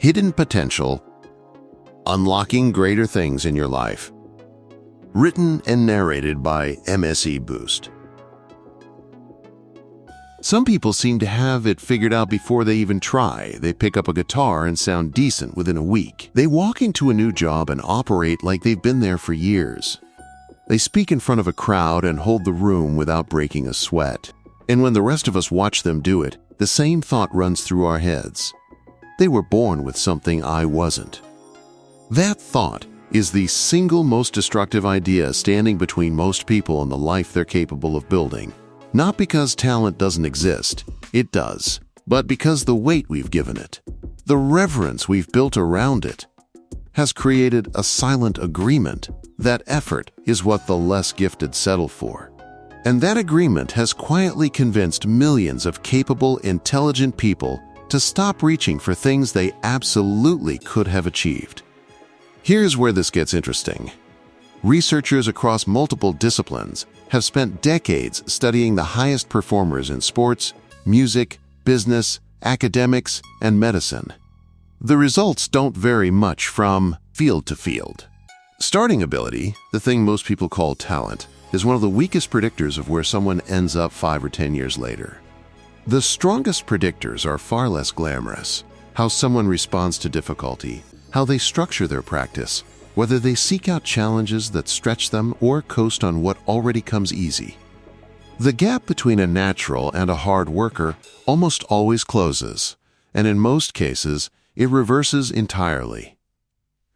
Hidden Potential, Unlocking Greater Things in Your Life. Written and narrated by MSE Boost. Some people seem to have it figured out before they even try. They pick up a guitar and sound decent within a week. They walk into a new job and operate like they've been there for years. They speak in front of a crowd and hold the room without breaking a sweat. And when the rest of us watch them do it, the same thought runs through our heads. They were born with something I wasn't. That thought is the single most destructive idea standing between most people and the life they're capable of building. Not because talent doesn't exist, it does, but because the weight we've given it, the reverence we've built around it, has created a silent agreement that effort is what the less gifted settle for. And that agreement has quietly convinced millions of capable, intelligent people to stop reaching for things they absolutely could have achieved. Here's where this gets interesting. Researchers across multiple disciplines have spent decades studying the highest performers in sports, music, business, academics, and medicine. The results don't vary much from field to field. Starting ability, the thing most people call talent, is one of the weakest predictors of where someone ends up 5 or 10 years later. The strongest predictors are far less glamorous. How someone responds to difficulty, how they structure their practice, whether they seek out challenges that stretch them or coast on what already comes easy. The gap between a natural and a hard worker almost always closes, and in most cases, it reverses entirely.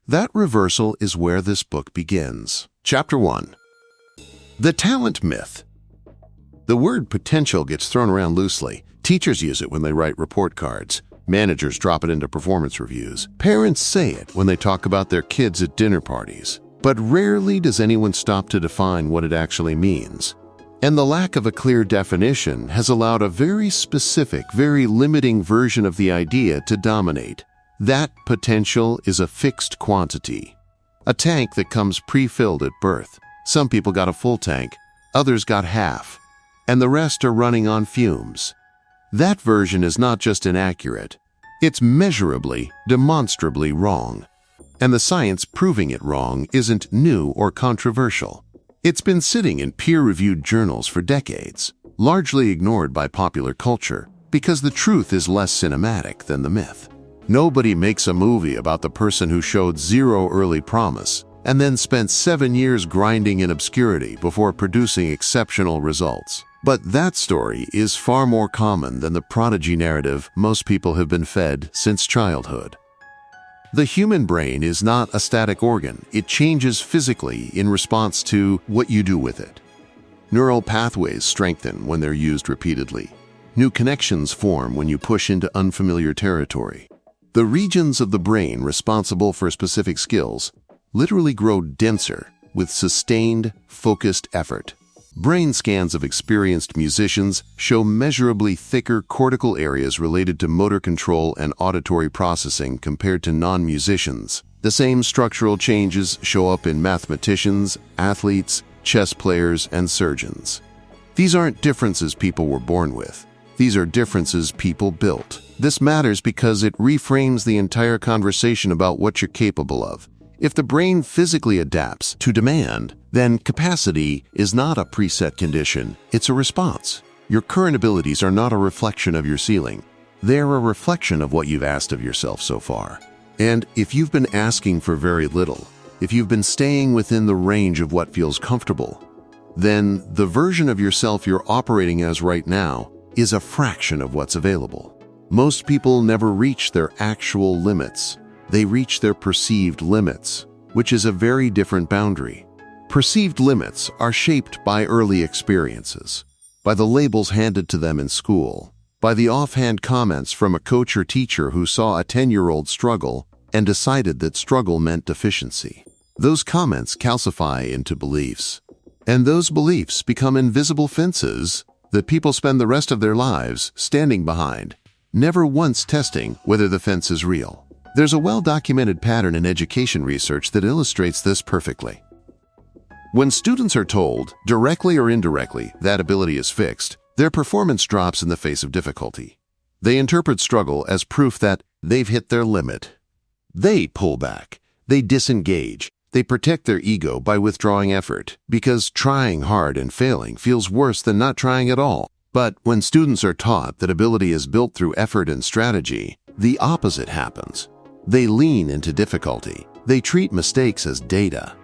That reversal is where this book begins. Chapter 1. The Talent Myth. The word potential gets thrown around loosely. Teachers use it when they write report cards. Managers drop it into performance reviews. Parents say it when they talk about their kids at dinner parties. But rarely does anyone stop to define what it actually means. And the lack of a clear definition has allowed a very specific, very limiting version of the idea to dominate. That potential is a fixed quantity. A tank that comes pre-filled at birth. Some people got a full tank, others got half, and the rest are running on fumes. That version is not just inaccurate, it's measurably, demonstrably wrong. And the science proving it wrong isn't new or controversial. It's been sitting in peer-reviewed journals for decades, largely ignored by popular culture, because the truth is less cinematic than the myth. Nobody makes a movie about the person who showed zero early promise and then spent 7 years grinding in obscurity before producing exceptional results. But that story is far more common than the prodigy narrative most people have been fed since childhood. The human brain is not a static organ. It changes physically in response to what you do with it. Neural pathways strengthen when they're used repeatedly. New connections form when you push into unfamiliar territory. The regions of the brain responsible for specific skills literally grow denser with sustained, focused effort. Brain scans of experienced musicians show measurably thicker cortical areas related to motor control and auditory processing compared to non-musicians. The same structural changes show up in mathematicians, athletes, chess players, and surgeons. These aren't differences people were born with. These are differences people built. This matters because it reframes the entire conversation about what you're capable of. If the brain physically adapts to demand, then capacity is not a preset condition, it's a response. Your current abilities are not a reflection of your ceiling. They're a reflection of what you've asked of yourself so far. And if you've been asking for very little, if you've been staying within the range of what feels comfortable, then the version of yourself you're operating as right now is a fraction of what's available. Most people never reach their actual limits. They reach their perceived limits, which is a very different boundary. Perceived limits are shaped by early experiences, by the labels handed to them in school, by the offhand comments from a coach or teacher who saw a 10-year-old struggle and decided that struggle meant deficiency. Those comments calcify into beliefs, and those beliefs become invisible fences that people spend the rest of their lives standing behind, never once testing whether the fence is real. There's a well-documented pattern in education research that illustrates this perfectly. When students are told, directly or indirectly, that ability is fixed, their performance drops in the face of difficulty. They interpret struggle as proof that they've hit their limit. They pull back. They disengage. They protect their ego by withdrawing effort, because trying hard and failing feels worse than not trying at all. But when students are taught that ability is built through effort and strategy, the opposite happens. They lean into difficulty. They treat mistakes as data.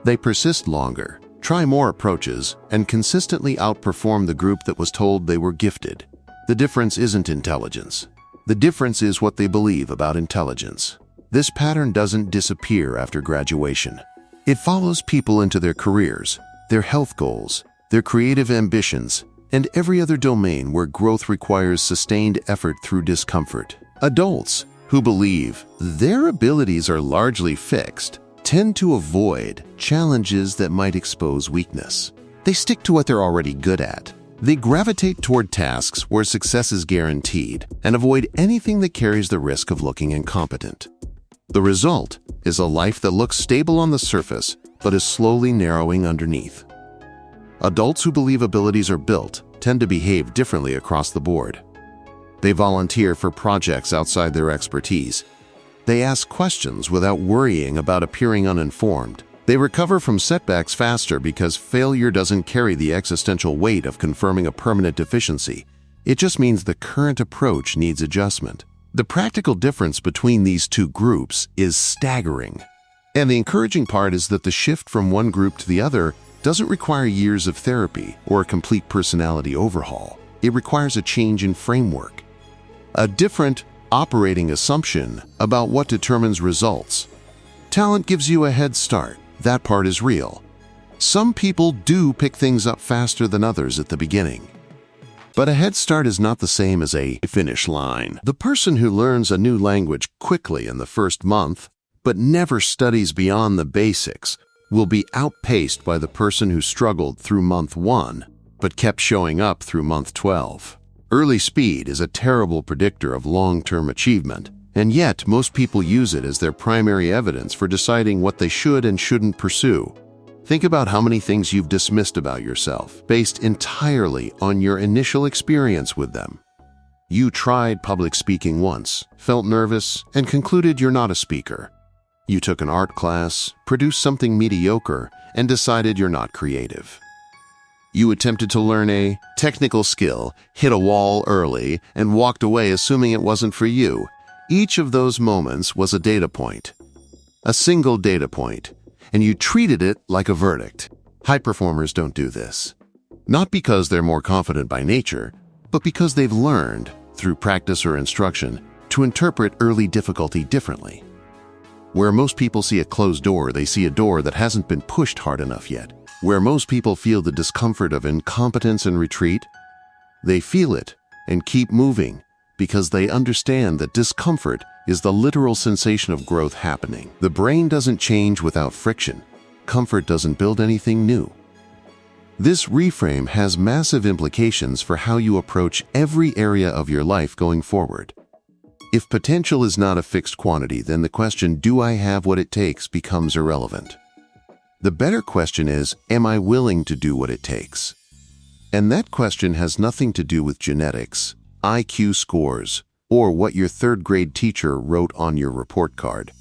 They persist longer, try more approaches, and consistently outperform the group that was told they were gifted. The difference isn't intelligence. The difference is what they believe about intelligence. This pattern doesn't disappear after graduation. It follows people into their careers, their health goals, their creative ambitions, and every other domain where growth requires sustained effort through discomfort. Adults who believe their abilities are largely fixed tend to avoid challenges that might expose weakness. They stick to what they're already good at. They gravitate toward tasks where success is guaranteed and avoid anything that carries the risk of looking incompetent. The result is a life that looks stable on the surface but is slowly narrowing underneath. Adults who believe abilities are built tend to behave differently across the board. They volunteer for projects outside their expertise. They ask questions without worrying about appearing uninformed. They recover from setbacks faster because failure doesn't carry the existential weight of confirming a permanent deficiency. It just means the current approach needs adjustment. The practical difference between these two groups is staggering. And the encouraging part is that the shift from one group to the other doesn't require years of therapy or a complete personality overhaul. It requires a change in framework, a different operating assumption about what determines results. Talent gives you a head start. That part is real. Some people do pick things up faster than others at the beginning. But a head start is not the same as a finish line. The person who learns a new language quickly in the first month, but never studies beyond the basics, will be outpaced by the person who struggled through month 1, but kept showing up through month 12. Early speed is a terrible predictor of long-term achievement, and yet most people use it as their primary evidence for deciding what they should and shouldn't pursue. Think about how many things you've dismissed about yourself, based entirely on your initial experience with them. You tried public speaking once, felt nervous, and concluded you're not a speaker. You took an art class, produced something mediocre, and decided you're not creative. You attempted to learn a technical skill, hit a wall early, and walked away assuming it wasn't for you. Each of those moments was a data point, a single data point, and you treated it like a verdict. High performers don't do this. Not because they're more confident by nature, but because they've learned, through practice or instruction, to interpret early difficulty differently. Where most people see a closed door, they see a door that hasn't been pushed hard enough yet. Where most people feel the discomfort of incompetence and retreat, they feel it and keep moving because they understand that discomfort is the literal sensation of growth happening. The brain doesn't change without friction. Comfort doesn't build anything new. This reframe has massive implications for how you approach every area of your life going forward. If potential is not a fixed quantity, then the question, do I have what it takes, becomes irrelevant. The better question is, am I willing to do what it takes? And that question has nothing to do with genetics, IQ scores, or what your third-grade teacher wrote on your report card.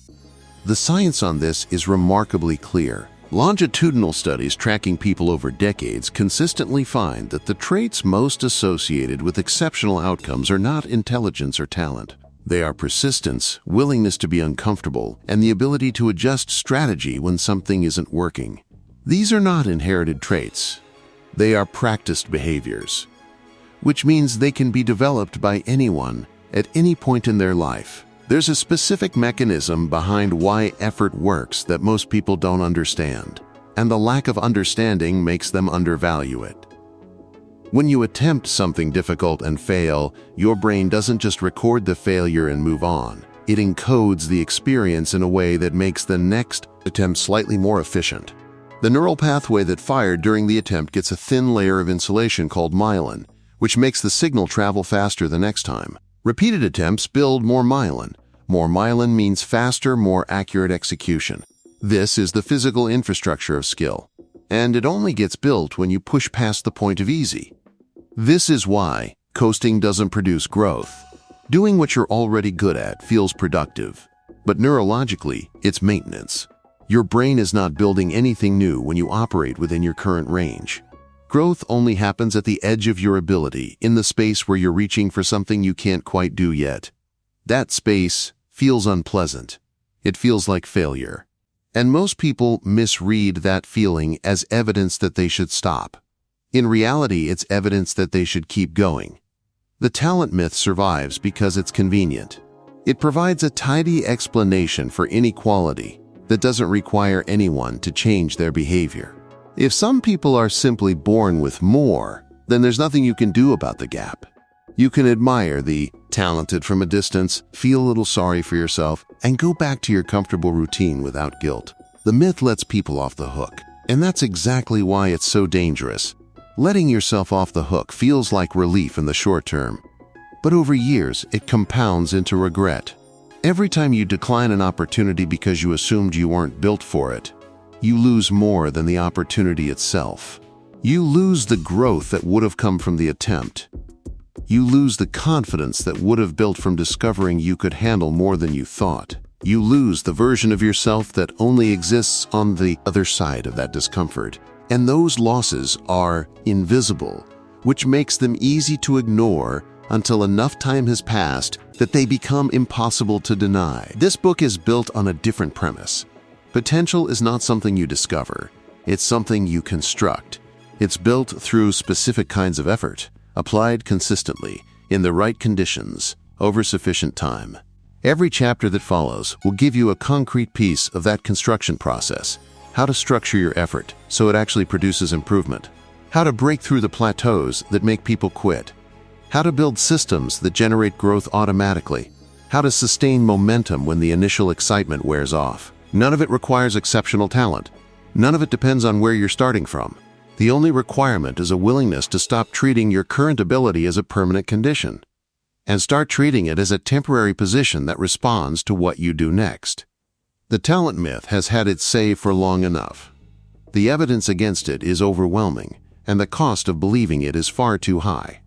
The science on this is remarkably clear. Longitudinal studies tracking people over decades consistently find that the traits most associated with exceptional outcomes are not intelligence or talent. They are persistence, willingness to be uncomfortable, and the ability to adjust strategy when something isn't working. These are not inherited traits. They are practiced behaviors, which means they can be developed by anyone at any point in their life. There's a specific mechanism behind why effort works that most people don't understand, and the lack of understanding makes them undervalue it. When you attempt something difficult and fail, your brain doesn't just record the failure and move on. It encodes the experience in a way that makes the next attempt slightly more efficient. The neural pathway that fired during the attempt gets a thin layer of insulation called myelin, which makes the signal travel faster the next time. Repeated attempts build more myelin. More myelin means faster, more accurate execution. This is the physical infrastructure of skill, and it only gets built when you push past the point of easy. This is why coasting doesn't produce growth. Doing what you're already good at feels productive, but neurologically, it's maintenance. Your brain is not building anything new when you operate within your current range. Growth only happens at the edge of your ability, in the space where you're reaching for something you can't quite do yet. That space feels unpleasant. It feels like failure. And most people misread that feeling as evidence that they should stop. In reality, it's evidence that they should keep going. The talent myth survives because it's convenient. It provides a tidy explanation for inequality that doesn't require anyone to change their behavior. If some people are simply born with more, then there's nothing you can do about the gap. You can admire the talented from a distance, feel a little sorry for yourself, and go back to your comfortable routine without guilt. The myth lets people off the hook, and that's exactly why it's so dangerous. Letting yourself off the hook feels like relief in the short term, but over years it compounds into regret. Every time you decline an opportunity because you assumed you weren't built for it, you lose more than the opportunity itself. You lose the growth that would have come from the attempt. You lose the confidence that would have built from discovering you could handle more than you thought. You lose the version of yourself that only exists on the other side of that discomfort. And those losses are invisible, which makes them easy to ignore until enough time has passed that they become impossible to deny. This book is built on a different premise. Potential is not something you discover. It's something you construct. It's built through specific kinds of effort, applied consistently, in the right conditions, over sufficient time. Every chapter that follows will give you a concrete piece of that construction process. How to structure your effort so it actually produces improvement. How to break through the plateaus that make people quit. How to build systems that generate growth automatically. How to sustain momentum when the initial excitement wears off. None of it requires exceptional talent. None of it depends on where you're starting from. The only requirement is a willingness to stop treating your current ability as a permanent condition and start treating it as a temporary position that responds to what you do next. The talent myth has had its say for long enough. The evidence against it is overwhelming, and the cost of believing it is far too high.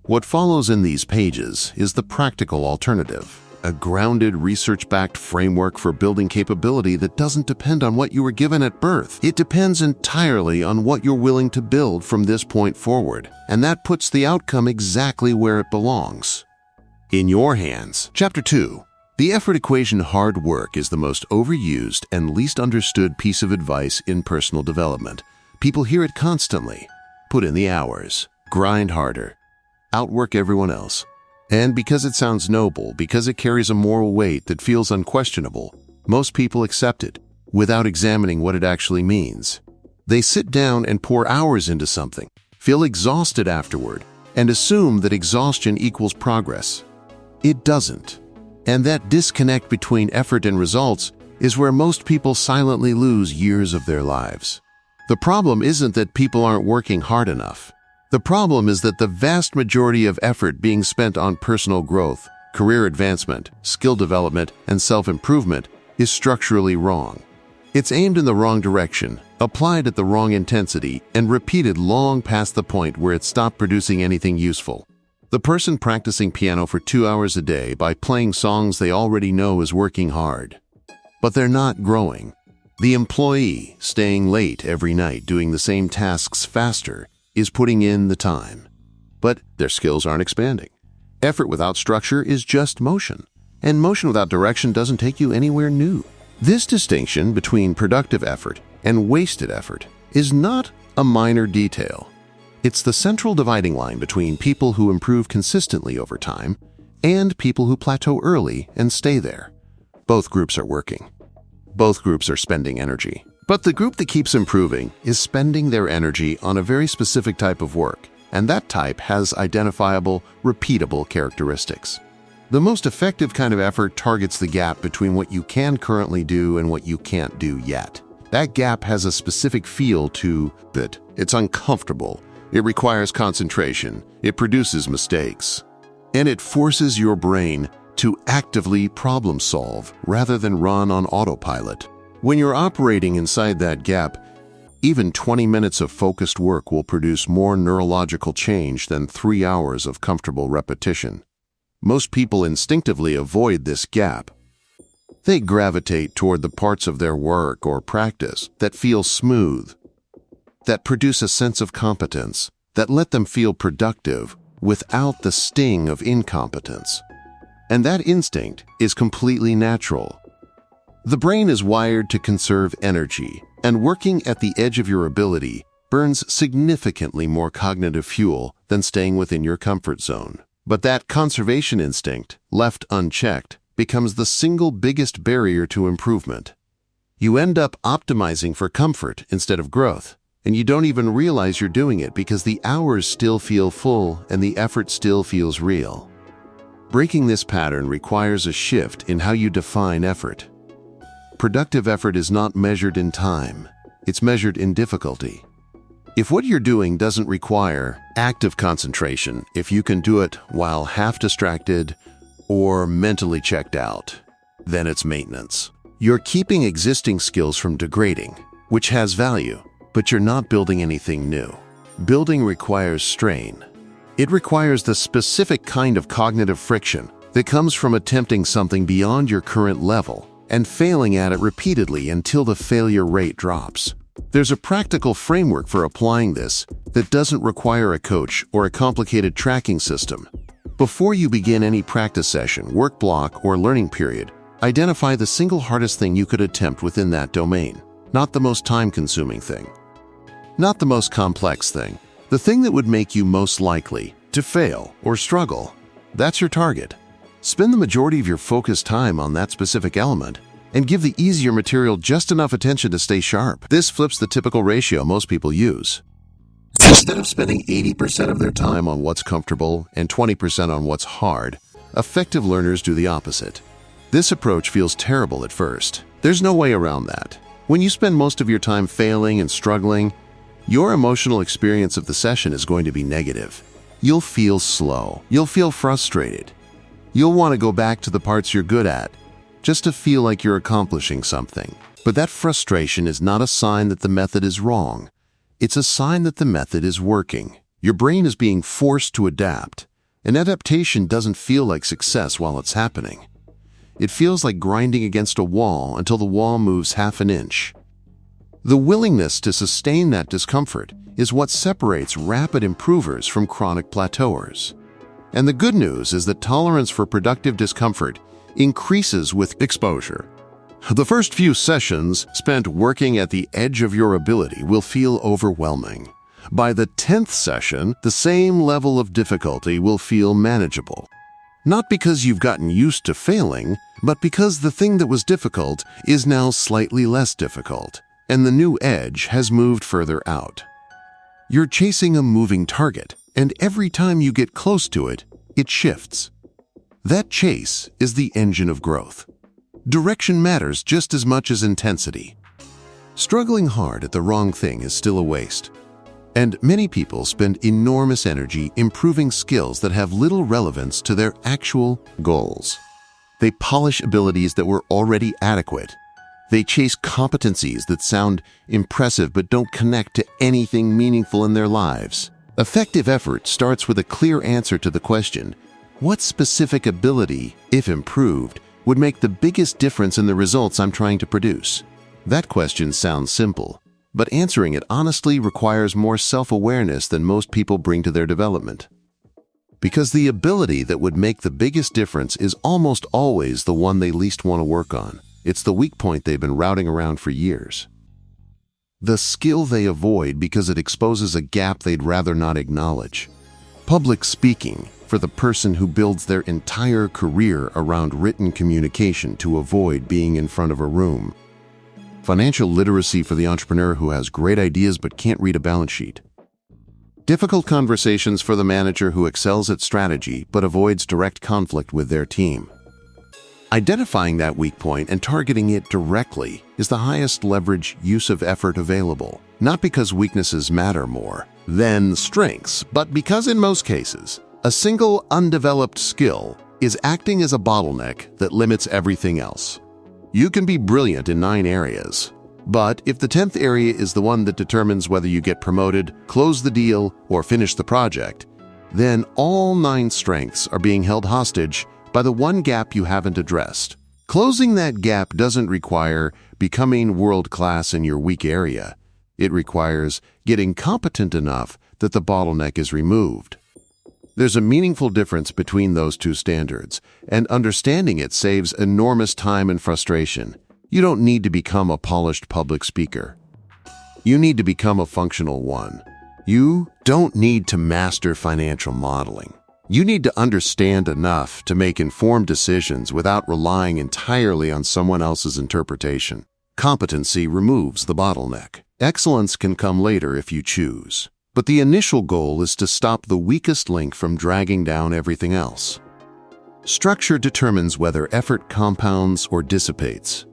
What follows in these pages is the practical alternative, a grounded, research-backed framework for building capability that doesn't depend on what you were given at birth. It depends entirely on what you're willing to build from this point forward, and that puts the outcome exactly where it belongs. In your hands. Chapter 2. The effort equation. Hard work is the most overused and least understood piece of advice in personal development. People hear it constantly. Put in the hours. Grind harder. Outwork everyone else. And because it sounds noble, because it carries a moral weight that feels unquestionable, most people accept it without examining what it actually means. They sit down and pour hours into something, feel exhausted afterward, and assume that exhaustion equals progress. It doesn't. And that disconnect between effort and results is where most people silently lose years of their lives. The problem isn't that people aren't working hard enough. The problem is that the vast majority of effort being spent on personal growth, career advancement, skill development, and self-improvement is structurally wrong. It's aimed in the wrong direction, applied at the wrong intensity, and repeated long past the point where it stopped producing anything useful. The person practicing piano for 2 hours a day by playing songs they already know is working hard. But they're not growing. The employee, staying late every night doing the same tasks faster, is putting in the time. But their skills aren't expanding. Effort without structure is just motion, and motion without direction doesn't take you anywhere new. This distinction between productive effort and wasted effort is not a minor detail. It's the central dividing line between people who improve consistently over time and people who plateau early and stay there. Both groups are working. Both groups are spending energy. But the group that keeps improving is spending their energy on a very specific type of work, and that type has identifiable, repeatable characteristics. The most effective kind of effort targets the gap between what you can currently do and what you can't do yet. That gap has a specific feel to it. It's uncomfortable. It requires concentration. It produces mistakes. And it forces your brain to actively problem solve rather than run on autopilot. When you're operating inside that gap, even 20 minutes of focused work will produce more neurological change than 3 hours of comfortable repetition. Most people instinctively avoid this gap. They gravitate toward the parts of their work or practice that feel smooth, that produce a sense of competence, that let them feel productive without the sting of incompetence. And that instinct is completely natural. The brain is wired to conserve energy, and working at the edge of your ability burns significantly more cognitive fuel than staying within your comfort zone. But that conservation instinct, left unchecked, becomes the single biggest barrier to improvement. You end up optimizing for comfort instead of growth, and you don't even realize you're doing it because the hours still feel full and the effort still feels real. Breaking this pattern requires a shift in how you define effort. Productive effort is not measured in time, it's measured in difficulty. If what you're doing doesn't require active concentration, if you can do it while half distracted or mentally checked out, then it's maintenance. You're keeping existing skills from degrading, which has value, but you're not building anything new. Building requires strain. It requires the specific kind of cognitive friction that comes from attempting something beyond your current level and failing at it repeatedly until the failure rate drops. There's a practical framework for applying this that doesn't require a coach or a complicated tracking system. Before you begin any practice session, work block, or learning period, identify the single hardest thing you could attempt within that domain, not the most time-consuming thing, not the most complex thing, the thing that would make you most likely to fail or struggle. That's your target. Spend the majority of your focused time on that specific element and give the easier material just enough attention to stay sharp. This flips the typical ratio most people use. Instead of spending 80% of their time on what's comfortable and 20% on what's hard, effective learners do the opposite. This approach feels terrible at first. There's no way around that. When you spend most of your time failing and struggling, your emotional experience of the session is going to be negative. You'll feel slow. You'll feel frustrated. You'll want to go back to the parts you're good at, just to feel like you're accomplishing something. But that frustration is not a sign that the method is wrong. It's a sign that the method is working. Your brain is being forced to adapt. An adaptation doesn't feel like success while it's happening. It feels like grinding against a wall until the wall moves half an inch. The willingness to sustain that discomfort is what separates rapid improvers from chronic plateauers. And the good news is that tolerance for productive discomfort increases with exposure. The first few sessions spent working at the edge of your ability will feel overwhelming. By the 10th session, the same level of difficulty will feel manageable. Not because you've gotten used to failing, but because the thing that was difficult is now slightly less difficult, and the new edge has moved further out. You're chasing a moving target, and every time you get close to it, it shifts. That chase is the engine of growth. Direction matters just as much as intensity. Struggling hard at the wrong thing is still a waste. And many people spend enormous energy improving skills that have little relevance to their actual goals. They polish abilities that were already adequate. They chase competencies that sound impressive but don't connect to anything meaningful in their lives. Effective effort starts with a clear answer to the question, what specific ability, if improved, would make the biggest difference in the results I'm trying to produce? That question sounds simple, but answering it honestly requires more self-awareness than most people bring to their development. Because the ability that would make the biggest difference is almost always the one they least want to work on. It's the weak point they've been routing around for years. The skill they avoid because it exposes a gap they'd rather not acknowledge. Public speaking, for the person who builds their entire career around written communication to avoid being in front of a room. Financial literacy for the entrepreneur who has great ideas but can't read a balance sheet. Difficult conversations for the manager who excels at strategy but avoids direct conflict with their team. Identifying that weak point and targeting it directly is the highest leverage use of effort available, not because weaknesses matter more than strengths, but because in most cases, a single undeveloped skill is acting as a bottleneck that limits everything else. You can be brilliant in 9 areas, but if the 10th area is the one that determines whether you get promoted, close the deal, or finish the project, then all 9 strengths are being held hostage by the one gap you haven't addressed. Closing that gap doesn't require becoming world-class in your weak area. It requires getting competent enough that the bottleneck is removed. There's a meaningful difference between those two standards, and understanding it saves enormous time and frustration. You don't need to become a polished public speaker. You need to become a functional one. You don't need to master financial modeling. You need to understand enough to make informed decisions without relying entirely on someone else's interpretation. Competency removes the bottleneck. Excellence can come later if you choose. But the initial goal is to stop the weakest link from dragging down everything else. Structure determines whether effort compounds or dissipates.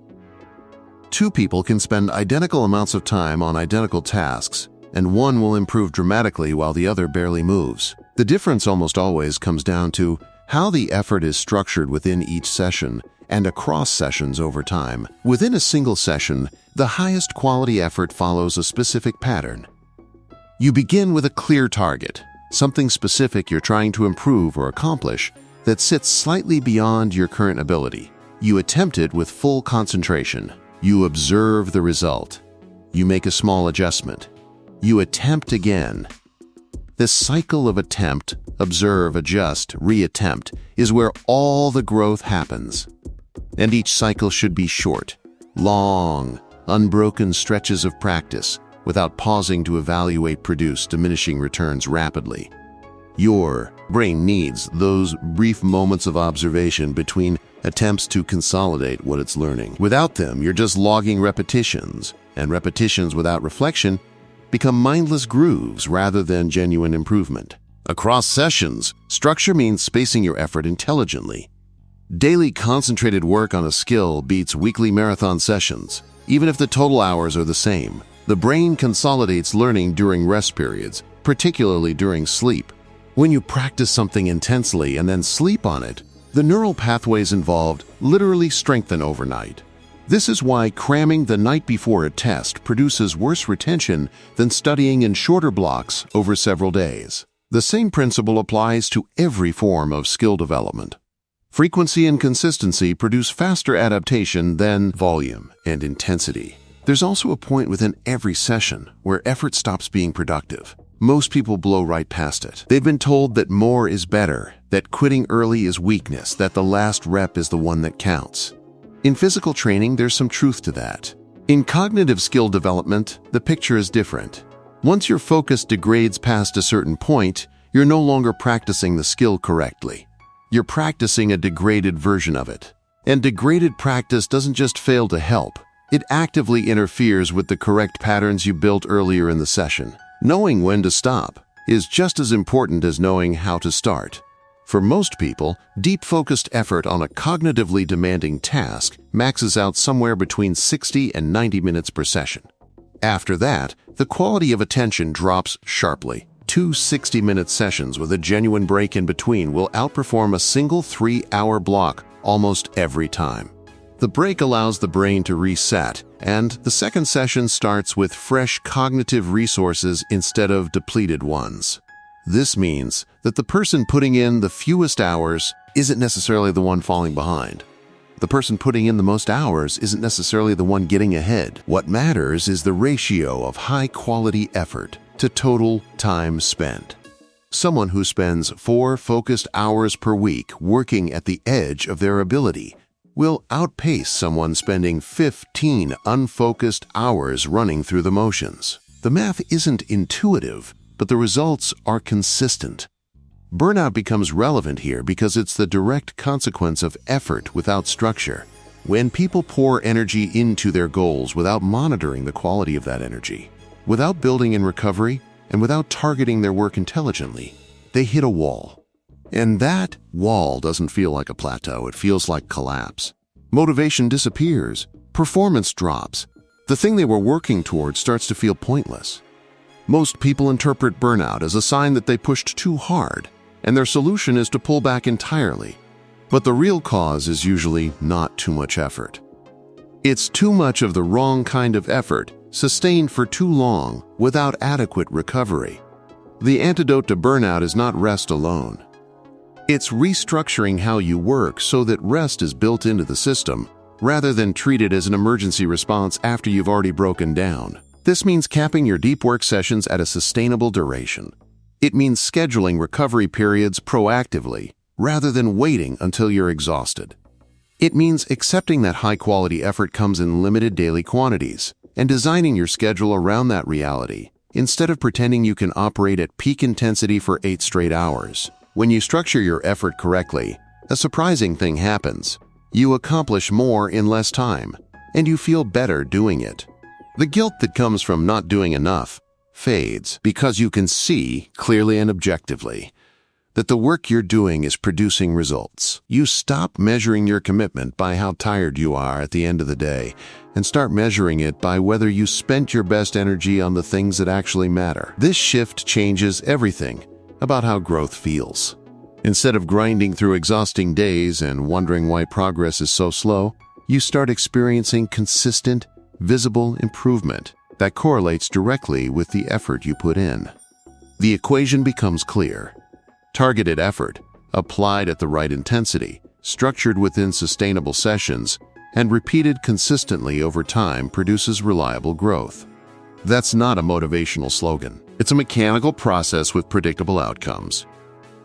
2 people can spend identical amounts of time on identical tasks, and one will improve dramatically while the other barely moves. The difference almost always comes down to how the effort is structured within each session and across sessions over time. Within a single session, the highest quality effort follows a specific pattern. You begin with a clear target, something specific you're trying to improve or accomplish that sits slightly beyond your current ability. You attempt it with full concentration. You observe the result. You make a small adjustment. You attempt again. This cycle of attempt, observe, adjust, reattempt is where all the growth happens. And each cycle should be short, long, unbroken stretches of practice without pausing to evaluate produce diminishing returns rapidly. Your brain needs those brief moments of observation between attempts to consolidate what it's learning. Without them, you're just logging repetitions, and repetitions without reflection become mindless grooves rather than genuine improvement. Across sessions, structure means spacing your effort intelligently. Daily concentrated work on a skill beats weekly marathon sessions, even if the total hours are the same. The brain consolidates learning during rest periods, particularly during sleep. When you practice something intensely and then sleep on it, the neural pathways involved literally strengthen overnight. This is why cramming the night before a test produces worse retention than studying in shorter blocks over several days. The same principle applies to every form of skill development. Frequency and consistency produce faster adaptation than volume and intensity. There's also a point within every session where effort stops being productive. Most people blow right past it. They've been told that more is better, that quitting early is weakness, that the last rep is the one that counts. In physical training, there's some truth to that. In cognitive skill development, the picture is different. Once your focus degrades past a certain point, you're no longer practicing the skill correctly. You're practicing a degraded version of it. And degraded practice doesn't just fail to help. It actively interferes with the correct patterns you built earlier in the session. Knowing when to stop is just as important as knowing how to start. For most people, deep focused effort on a cognitively demanding task maxes out somewhere between 60 and 90 minutes per session. After that, the quality of attention drops sharply. 2 60-minute sessions with a genuine break in between will outperform a single 3-hour block almost every time. The break allows the brain to reset, and the second session starts with fresh cognitive resources instead of depleted ones. This means that the person putting in the fewest hours isn't necessarily the one falling behind. The person putting in the most hours isn't necessarily the one getting ahead. What matters is the ratio of high-quality effort to total time spent. Someone who spends 4 focused hours per week working at the edge of their ability will outpace someone spending 15 unfocused hours running through the motions. The math isn't intuitive, but the results are consistent. Burnout becomes relevant here because it's the direct consequence of effort without structure. When people pour energy into their goals without monitoring the quality of that energy, without building in recovery, and without targeting their work intelligently, they hit a wall. And that wall doesn't feel like a plateau, it feels like collapse. Motivation disappears, performance drops. The thing they were working towards starts to feel pointless. Most people interpret burnout as a sign that they pushed too hard, and their solution is to pull back entirely. But the real cause is usually not too much effort. It's too much of the wrong kind of effort, sustained for too long without adequate recovery. The antidote to burnout is not rest alone. It's restructuring how you work so that rest is built into the system, rather than treated as an emergency response after you've already broken down. This means capping your deep work sessions at a sustainable duration. It means scheduling recovery periods proactively, rather than waiting until you're exhausted. It means accepting that high-quality effort comes in limited daily quantities, and designing your schedule around that reality, instead of pretending you can operate at peak intensity for 8 straight hours. When you structure your effort correctly, a surprising thing happens. You accomplish more in less time, and you feel better doing it. The guilt that comes from not doing enough fades because you can see, clearly and objectively, that the work you're doing is producing results. You stop measuring your commitment by how tired you are at the end of the day and start measuring it by whether you spent your best energy on the things that actually matter. This shift changes everything about how growth feels. Instead of grinding through exhausting days and wondering why progress is so slow, you start experiencing consistent, visible improvement that correlates directly with the effort you put in. The equation becomes clear. Targeted effort, applied at the right intensity, structured within sustainable sessions, and repeated consistently over time produces reliable growth. That's not a motivational slogan. It's a mechanical process with predictable outcomes.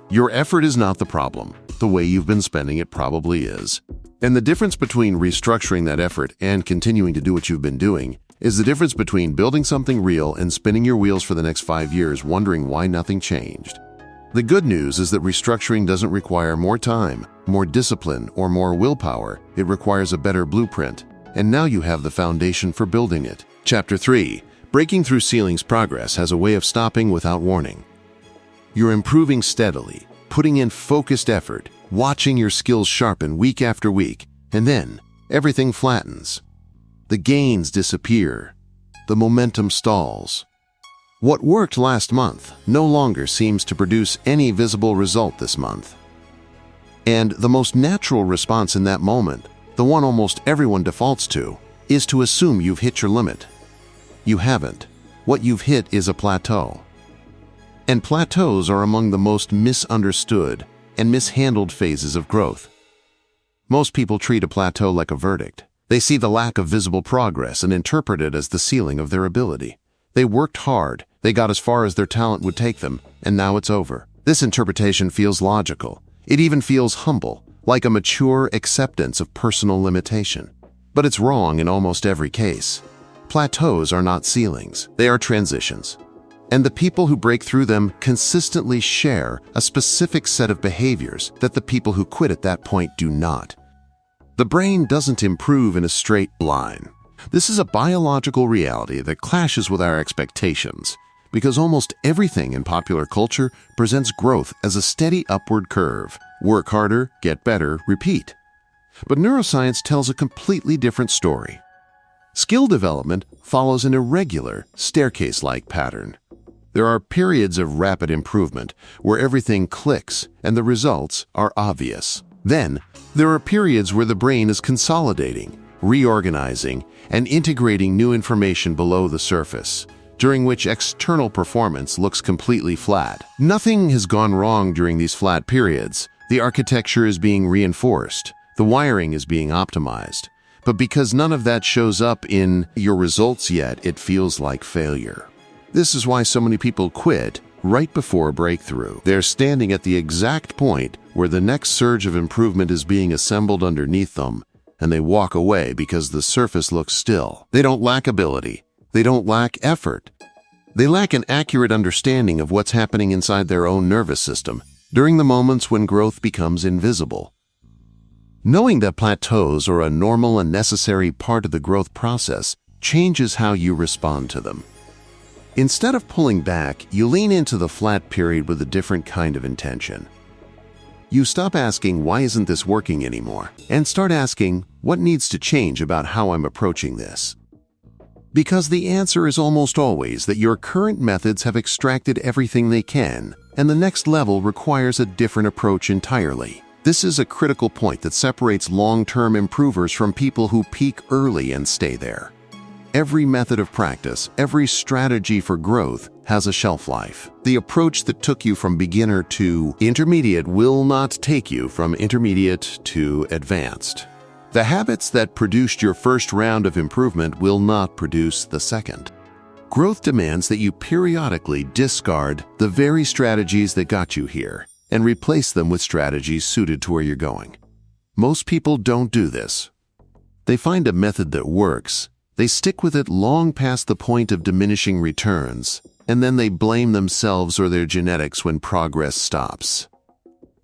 Your effort is not the problem. The way you've been spending it probably is. And the difference between restructuring that effort and continuing to do what you've been doing is the difference between building something real and spinning your wheels for the next 5 years wondering why nothing changed. The good news is that restructuring doesn't require more time, more discipline, or more willpower. It requires a better blueprint, and now you have the foundation for building it. Chapter 3. Breaking through ceilings. Progress has a way of stopping without warning. You're improving steadily, putting in focused effort, watching your skills sharpen week after week, and then everything flattens. The gains disappear. The momentum stalls. What worked last month no longer seems to produce any visible result this month. And the most natural response in that moment, the one almost everyone defaults to, is to assume you've hit your limit. You haven't. What you've hit is a plateau. And plateaus are among the most misunderstood and mishandled phases of growth. Most people treat a plateau like a verdict. They see the lack of visible progress and interpret it as the ceiling of their ability. They worked hard, they got as far as their talent would take them, and now it's over. This interpretation feels logical. It even feels humble, like a mature acceptance of personal limitation. But it's wrong in almost every case. Plateaus are not ceilings, they are transitions. And the people who break through them consistently share a specific set of behaviors that the people who quit at that point do not. The brain doesn't improve in a straight line. This is a biological reality that clashes with our expectations, because almost everything in popular culture presents growth as a steady upward curve. Work harder, get better, repeat. But neuroscience tells a completely different story. Skill development follows an irregular, staircase-like pattern. There are periods of rapid improvement where everything clicks and the results are obvious. Then, there are periods where the brain is consolidating, reorganizing, and integrating new information below the surface, during which external performance looks completely flat. Nothing has gone wrong during these flat periods. The architecture is being reinforced, the wiring is being optimized. But because none of that shows up in your results yet, it feels like failure. This is why so many people quit right before a breakthrough. They're standing at the exact point where the next surge of improvement is being assembled underneath them, and they walk away because the surface looks still. They don't lack ability. They don't lack effort. They lack an accurate understanding of what's happening inside their own nervous system during the moments when growth becomes invisible. Knowing that plateaus are a normal and necessary part of the growth process changes how you respond to them. Instead of pulling back, you lean into the flat period with a different kind of intention. You stop asking, "Why isn't this working anymore?" and start asking, "What needs to change about how I'm approaching this?" Because the answer is almost always that your current methods have extracted everything they can, and the next level requires a different approach entirely. This is a critical point that separates long-term improvers from people who peak early and stay there. Every method of practice, every strategy for growth has a shelf life. The approach that took you from beginner to intermediate will not take you from intermediate to advanced. The habits that produced your first round of improvement will not produce the second. Growth demands that you periodically discard the very strategies that got you here and replace them with strategies suited to where you're going. Most people don't do this. They find a method that works, they stick with it long past the point of diminishing returns, and then they blame themselves or their genetics when progress stops.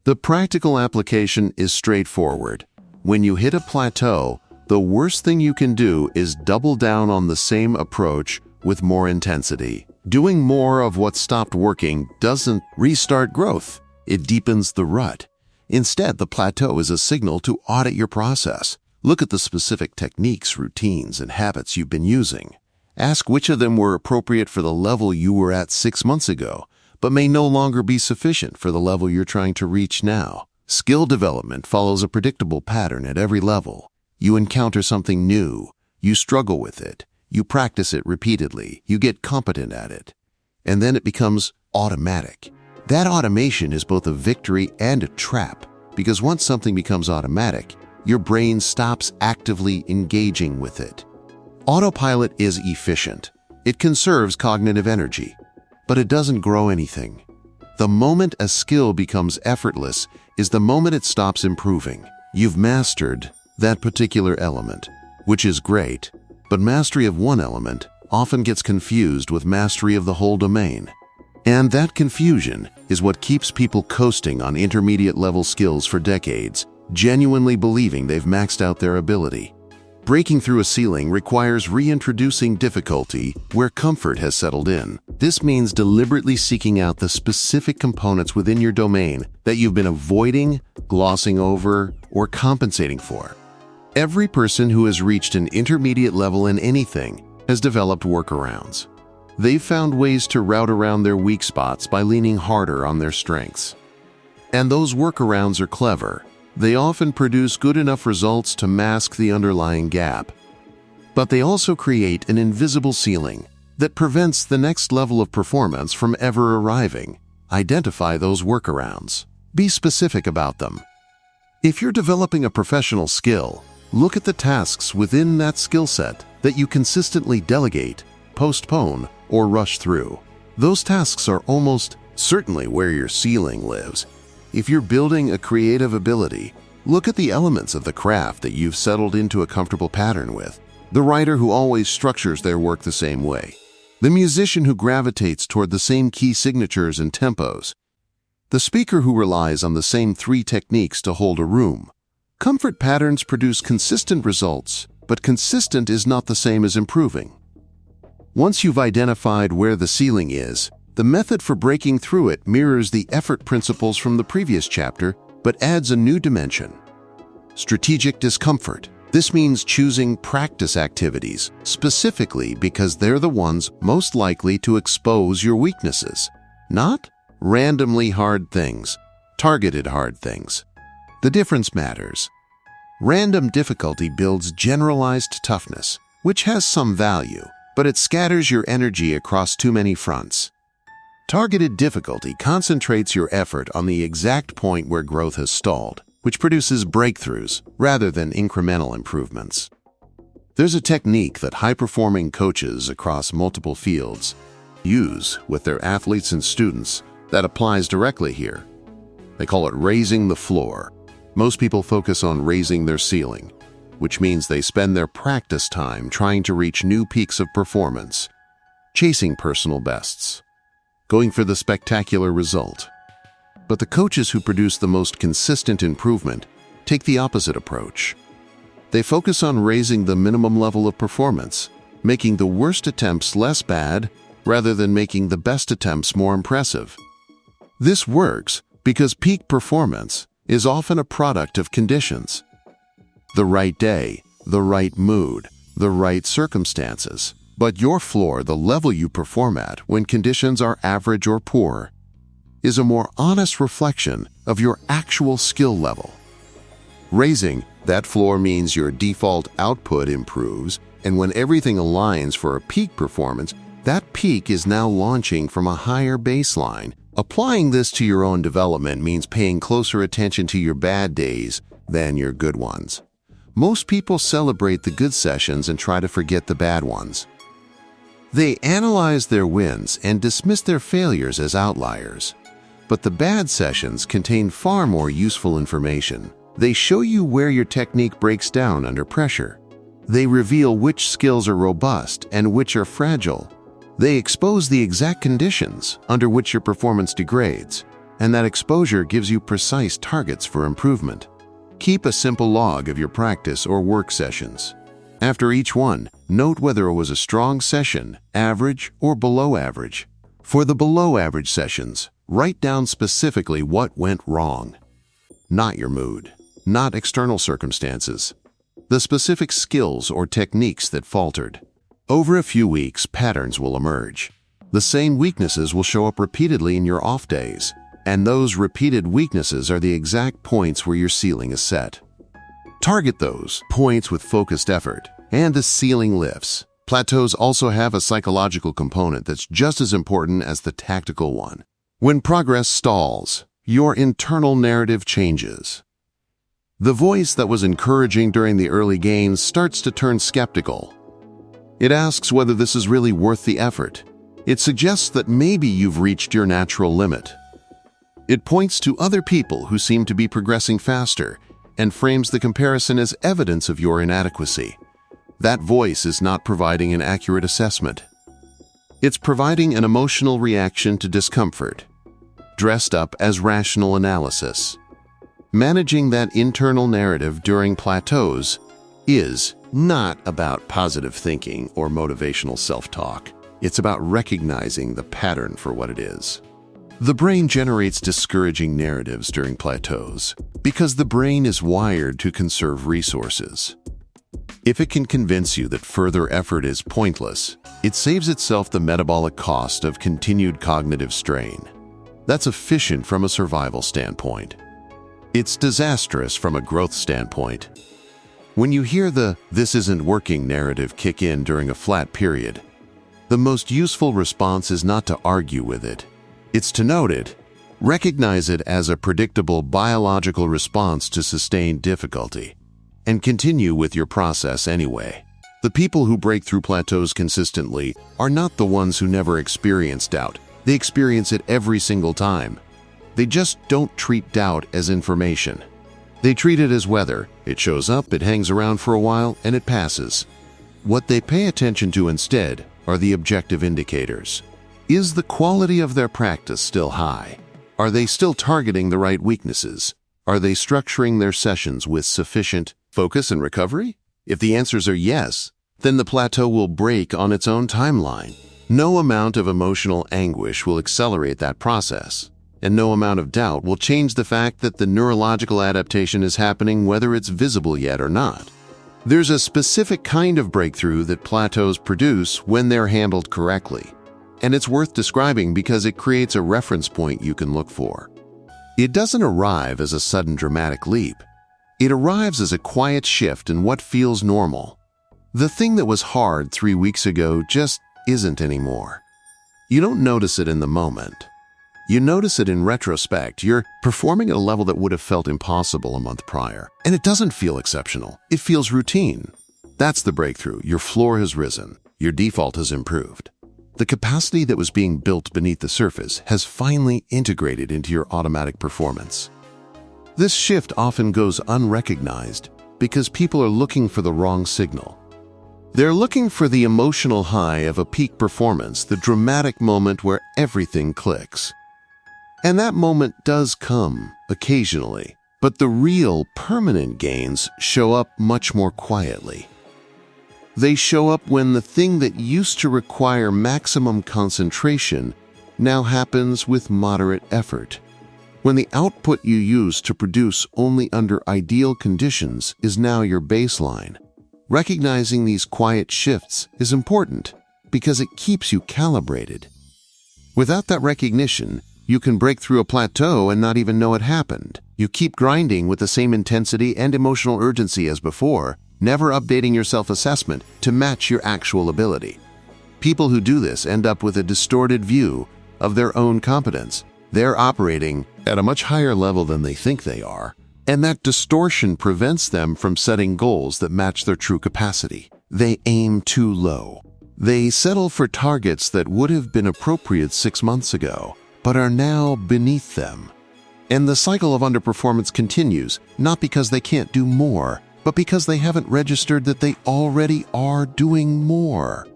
The practical application is straightforward. When you hit a plateau, the worst thing you can do is double down on the same approach with more intensity. Doing more of what stopped working doesn't restart growth. It deepens the rut. Instead, the plateau is a signal to audit your process. Look at the specific techniques, routines, and habits you've been using. Ask which of them were appropriate for the level you were at 6 months ago, but may no longer be sufficient for the level you're trying to reach now. Skill development follows a predictable pattern at every level. You encounter something new, you struggle with it, you practice it repeatedly, you get competent at it, and then it becomes automatic. That automation is both a victory and a trap, because once something becomes automatic, your brain stops actively engaging with it. Autopilot is efficient. It conserves cognitive energy, but it doesn't grow anything. The moment a skill becomes effortless is the moment it stops improving. You've mastered that particular element, which is great, but mastery of one element often gets confused with mastery of the whole domain. And that confusion is what keeps people coasting on intermediate level skills for decades, genuinely believing they've maxed out their ability. Breaking through a ceiling requires reintroducing difficulty where comfort has settled in. This means deliberately seeking out the specific components within your domain that you've been avoiding, glossing over, or compensating for. Every person who has reached an intermediate level in anything has developed workarounds. They've found ways to route around their weak spots by leaning harder on their strengths. And those workarounds are clever. They often produce good enough results to mask the underlying gap. But they also create an invisible ceiling that prevents the next level of performance from ever arriving. Identify those workarounds. Be specific about them. If you're developing a professional skill, look at the tasks within that skill set that you consistently delegate, postpone, or rush through. Those tasks are almost certainly where your ceiling lives. If you're building a creative ability, look at the elements of the craft that you've settled into a comfortable pattern with. The writer who always structures their work the same way. The musician who gravitates toward the same key signatures and tempos. The speaker who relies on the same 3 techniques to hold a room. Comfort patterns produce consistent results, but consistent is not the same as improving. Once you've identified where the ceiling is, the method for breaking through it mirrors the effort principles from the previous chapter, but adds a new dimension. Strategic discomfort. This means choosing practice activities, specifically because they're the ones most likely to expose your weaknesses. Not randomly hard things, targeted hard things. The difference matters. Random difficulty builds generalized toughness, which has some value, but it scatters your energy across too many fronts. Targeted difficulty concentrates your effort on the exact point where growth has stalled, which produces breakthroughs rather than incremental improvements. There's a technique that high-performing coaches across multiple fields use with their athletes and students that applies directly here. They call it raising the floor. Most people focus on raising their ceiling, which means they spend their practice time trying to reach new peaks of performance, chasing personal bests, going for the spectacular result. But the coaches who produce the most consistent improvement take the opposite approach. They focus on raising the minimum level of performance, making the worst attempts less bad rather than making the best attempts more impressive. This works because peak performance is often a product of conditions. The right day, the right mood, the right circumstances. But your floor, the level you perform at when conditions are average or poor, is a more honest reflection of your actual skill level. Raising that floor means your default output improves, and when everything aligns for a peak performance, That peak is now launching from a higher baseline. Applying this to your own development means paying closer attention to your bad days than your good ones. Most people celebrate the good sessions and try to forget the bad ones. They analyze their wins and dismiss their failures as outliers. But the bad sessions contain far more useful information. They show you where your technique breaks down under pressure. They reveal which skills are robust and which are fragile. They expose the exact conditions under which your performance degrades, and that exposure gives you precise targets for improvement. Keep a simple log of your practice or work sessions. After each one, note whether it was a strong session, average, or below average. For the below average sessions, write down specifically what went wrong. Not your mood, not external circumstances. The specific skills or techniques that faltered. Over a few weeks, patterns will emerge. The same weaknesses will show up repeatedly in your off days, and those repeated weaknesses are the exact points where your ceiling is set. Target those points with focused effort, and the ceiling lifts. Plateaus also have a psychological component that's just as important as the tactical one. When progress stalls, your internal narrative changes. The voice that was encouraging during the early gains starts to turn skeptical. It asks whether this is really worth the effort. It suggests that maybe you've reached your natural limit. It points to other people who seem to be progressing faster and frames the comparison as evidence of your inadequacy. That voice is not providing an accurate assessment. It's providing an emotional reaction to discomfort, dressed up as rational analysis. Managing that internal narrative during plateaus is not about positive thinking or motivational self-talk. It's about recognizing the pattern for what it is. The brain generates discouraging narratives during plateaus because the brain is wired to conserve resources. If it can convince you that further effort is pointless, it saves itself the metabolic cost of continued cognitive strain. That's efficient from a survival standpoint. It's disastrous from a growth standpoint. When you hear the "this isn't working" narrative kick in during a flat period, the most useful response is not to argue with it. It's to note it, recognize it as a predictable biological response to sustained difficulty, and continue with your process anyway. The people who break through plateaus consistently are not the ones who never experience doubt. They experience it every single time. They just don't treat doubt as information. They treat it as weather. It shows up, it hangs around for a while, and it passes. What they pay attention to instead are the objective indicators. Is the quality of their practice still high? Are they still targeting the right weaknesses? Are they structuring their sessions with sufficient focus and recovery? If the answers are yes, then the plateau will break on its own timeline. No amount of emotional anguish will accelerate that process, and no amount of doubt will change the fact that the neurological adaptation is happening whether it's visible yet or not. There's a specific kind of breakthrough that plateaus produce when they're handled correctly, and it's worth describing because it creates a reference point you can look for. It doesn't arrive as a sudden dramatic leap. It arrives as a quiet shift in what feels normal. The thing that was hard 3 weeks ago just isn't anymore. You don't notice it in the moment. You notice it in retrospect. You're performing at a level that would have felt impossible a month prior, and it doesn't feel exceptional. It feels routine. That's the breakthrough. Your floor has risen. Your default has improved. The capacity that was being built beneath the surface has finally integrated into your automatic performance. This shift often goes unrecognized because people are looking for the wrong signal. They're looking for the emotional high of a peak performance, the dramatic moment where everything clicks. And that moment does come occasionally, but the real permanent gains show up much more quietly. They show up when the thing that used to require maximum concentration now happens with moderate effort. When the output you used to produce only under ideal conditions is now your baseline. Recognizing these quiet shifts is important because it keeps you calibrated. Without that recognition, you can break through a plateau and not even know it happened. You keep grinding with the same intensity and emotional urgency as before, never updating your self-assessment to match your actual ability. People who do this end up with a distorted view of their own competence. They're operating at a much higher level than they think they are, and that distortion prevents them from setting goals that match their true capacity. They aim too low. They settle for targets that would have been appropriate 6 months ago, but are now beneath them. And the cycle of underperformance continues, not because they can't do more, but because they haven't registered that they already are doing more.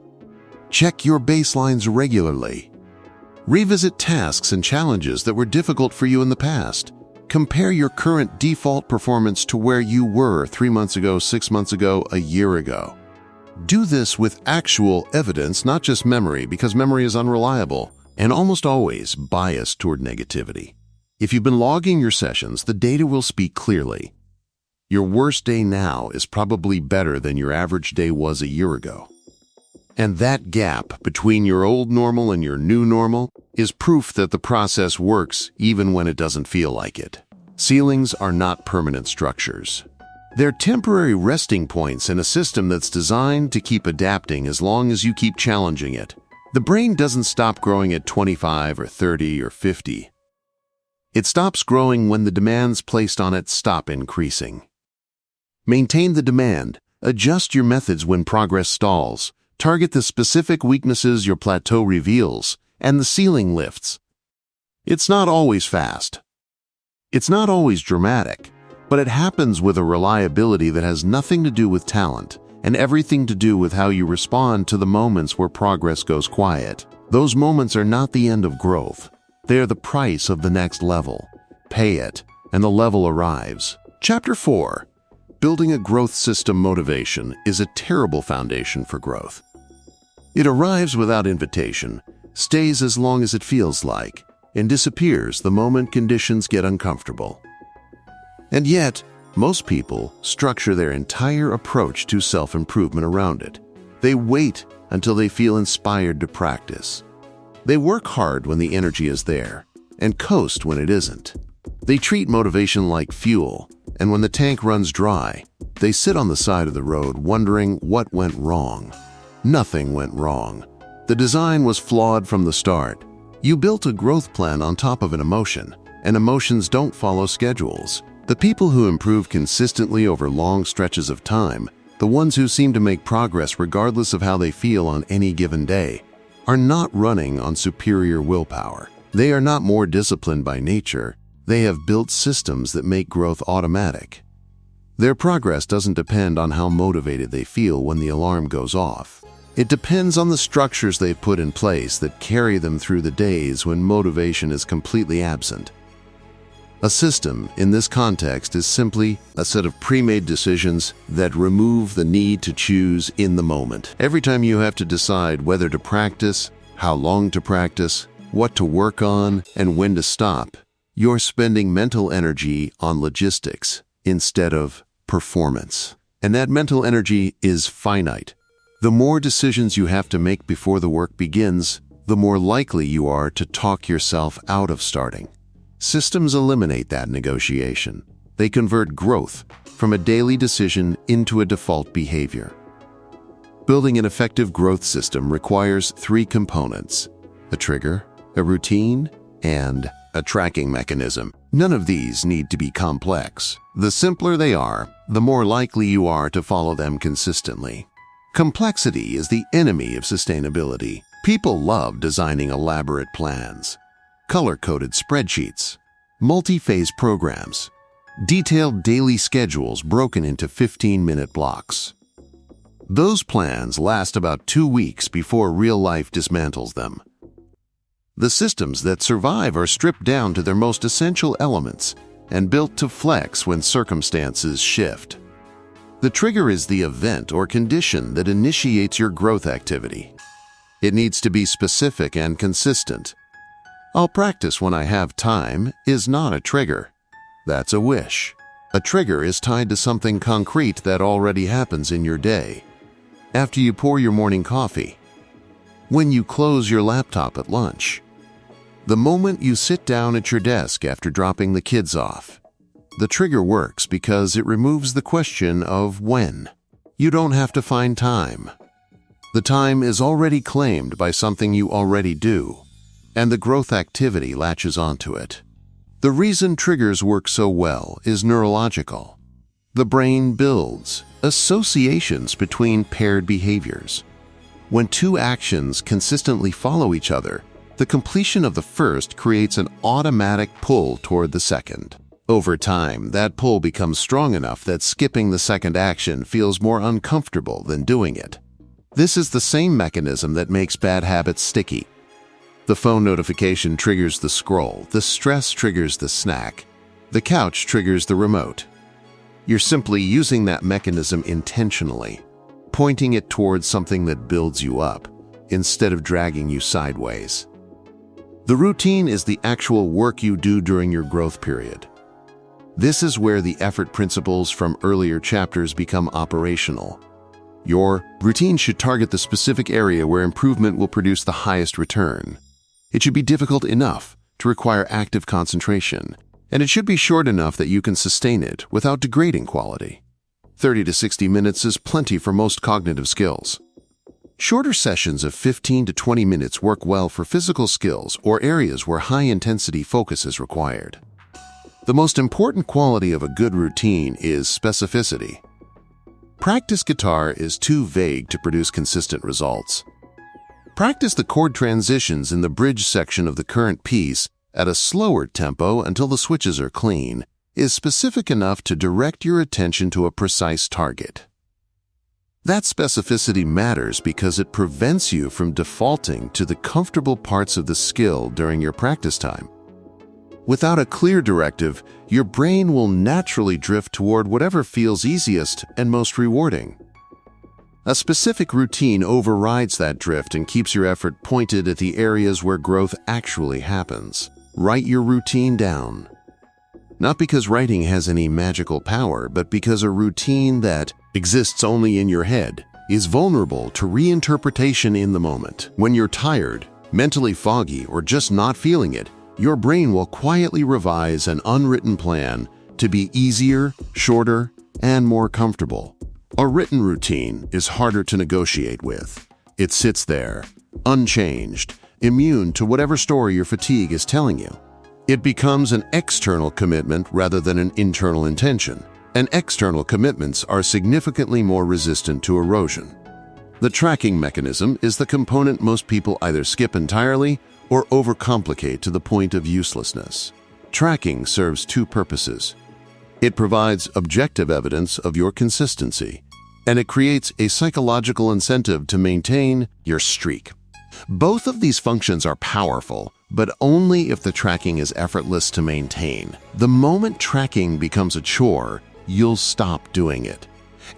Check your baselines regularly. Revisit tasks and challenges that were difficult for you in the past. Compare your current default performance to where you were 3 months ago, 6 months ago, a year ago. Do this with actual evidence, not just memory, because memory is unreliable and almost always biased toward negativity. If you've been logging your sessions, the data will speak clearly. Your worst day now is probably better than your average day was a year ago. And that gap between your old normal and your new normal is proof that the process works even when it doesn't feel like it. Ceilings are not permanent structures. They're temporary resting points in a system that's designed to keep adapting as long as you keep challenging it. The brain doesn't stop growing at 25 or 30 or 50. It stops growing when the demands placed on it stop increasing. Maintain the demand. Adjust your methods when progress stalls. Target the specific weaknesses your plateau reveals, and the ceiling lifts. It's not always fast. It's not always dramatic, but it happens with a reliability that has nothing to do with talent and everything to do with how you respond to the moments where progress goes quiet. Those moments are not the end of growth. They are the price of the next level. Pay it, and the level arrives. Chapter 4. Building a growth system. Motivation is a terrible foundation for growth. It arrives without invitation, stays as long as it feels like, and disappears the moment conditions get uncomfortable. And yet, most people structure their entire approach to self-improvement around it. They wait until they feel inspired to practice. They work hard when the energy is there, and coast when it isn't. They treat motivation like fuel, and when the tank runs dry, they sit on the side of the road wondering what went wrong. Nothing went wrong. The design was flawed from the start. You built a growth plan on top of an emotion, and emotions don't follow schedules. The people who improve consistently over long stretches of time, the ones who seem to make progress regardless of how they feel on any given day, are not running on superior willpower. They are not more disciplined by nature. They have built systems that make growth automatic. Their progress doesn't depend on how motivated they feel when the alarm goes off. It depends on the structures they've put in place that carry them through the days when motivation is completely absent. A system, in this context, is simply a set of pre-made decisions that remove the need to choose in the moment. Every time you have to decide whether to practice, how long to practice, what to work on, and when to stop, you're spending mental energy on logistics instead of performance. And that mental energy is finite. The more decisions you have to make before the work begins, the more likely you are to talk yourself out of starting. Systems eliminate that negotiation. They convert growth from a daily decision into a default behavior. Building an effective growth system requires 3 components: a trigger, a routine, and a tracking mechanism. None of these need to be complex. The simpler they are, the more likely you are to follow them consistently. Complexity is the enemy of sustainability. People love designing elaborate plans, color-coded spreadsheets, multi-phase programs, detailed daily schedules broken into 15-minute blocks. Those plans last about 2 weeks before real life dismantles them. The systems that survive are stripped down to their most essential elements and built to flex when circumstances shift. The trigger is the event or condition that initiates your growth activity. It needs to be specific and consistent. "I'll practice when I have time" is not a trigger. That's a wish. A trigger is tied to something concrete that already happens in your day. After you pour your morning coffee, when you close your laptop at lunch, the moment you sit down at your desk after dropping the kids off. The trigger works because it removes the question of when. You don't have to find time. The time is already claimed by something you already do, and the growth activity latches onto it. The reason triggers work so well is neurological. The brain builds associations between paired behaviors. When two actions consistently follow each other, the completion of the first creates an automatic pull toward the second. Over time, that pull becomes strong enough that skipping the second action feels more uncomfortable than doing it. This is the same mechanism that makes bad habits sticky. The phone notification triggers the scroll, the stress triggers the snack, the couch triggers the remote. You're simply using that mechanism intentionally, pointing it towards something that builds you up, instead of dragging you sideways. The routine is the actual work you do during your growth period. This is where the effort principles from earlier chapters become operational. Your routine should target the specific area where improvement will produce the highest return. It should be difficult enough to require active concentration, and it should be short enough that you can sustain it without degrading quality. 30 to 60 minutes is plenty for most cognitive skills. Shorter sessions of 15 to 20 minutes work well for physical skills or areas where high-intensity focus is required. The most important quality of a good routine is specificity. Practice guitar is too vague to produce consistent results. Practice the chord transitions in the bridge section of the current piece at a slower tempo until the switches are clean is specific enough to direct your attention to a precise target. That specificity matters because it prevents you from defaulting to the comfortable parts of the skill during your practice time. Without a clear directive, your brain will naturally drift toward whatever feels easiest and most rewarding. A specific routine overrides that drift and keeps your effort pointed at the areas where growth actually happens. Write your routine down. Not because writing has any magical power, but because a routine that exists only in your head is vulnerable to reinterpretation in the moment. When you're tired, mentally foggy, or just not feeling it, your brain will quietly revise an unwritten plan to be easier, shorter, and more comfortable. A written routine is harder to negotiate with. It sits there, unchanged, immune to whatever story your fatigue is telling you. It becomes an external commitment rather than an internal intention, and external commitments are significantly more resistant to erosion. The tracking mechanism is the component most people either skip entirely or overcomplicate to the point of uselessness. Tracking serves two purposes. It provides objective evidence of your consistency, and it creates a psychological incentive to maintain your streak. Both of these functions are powerful, but only if the tracking is effortless to maintain. The moment tracking becomes a chore, you'll stop doing it.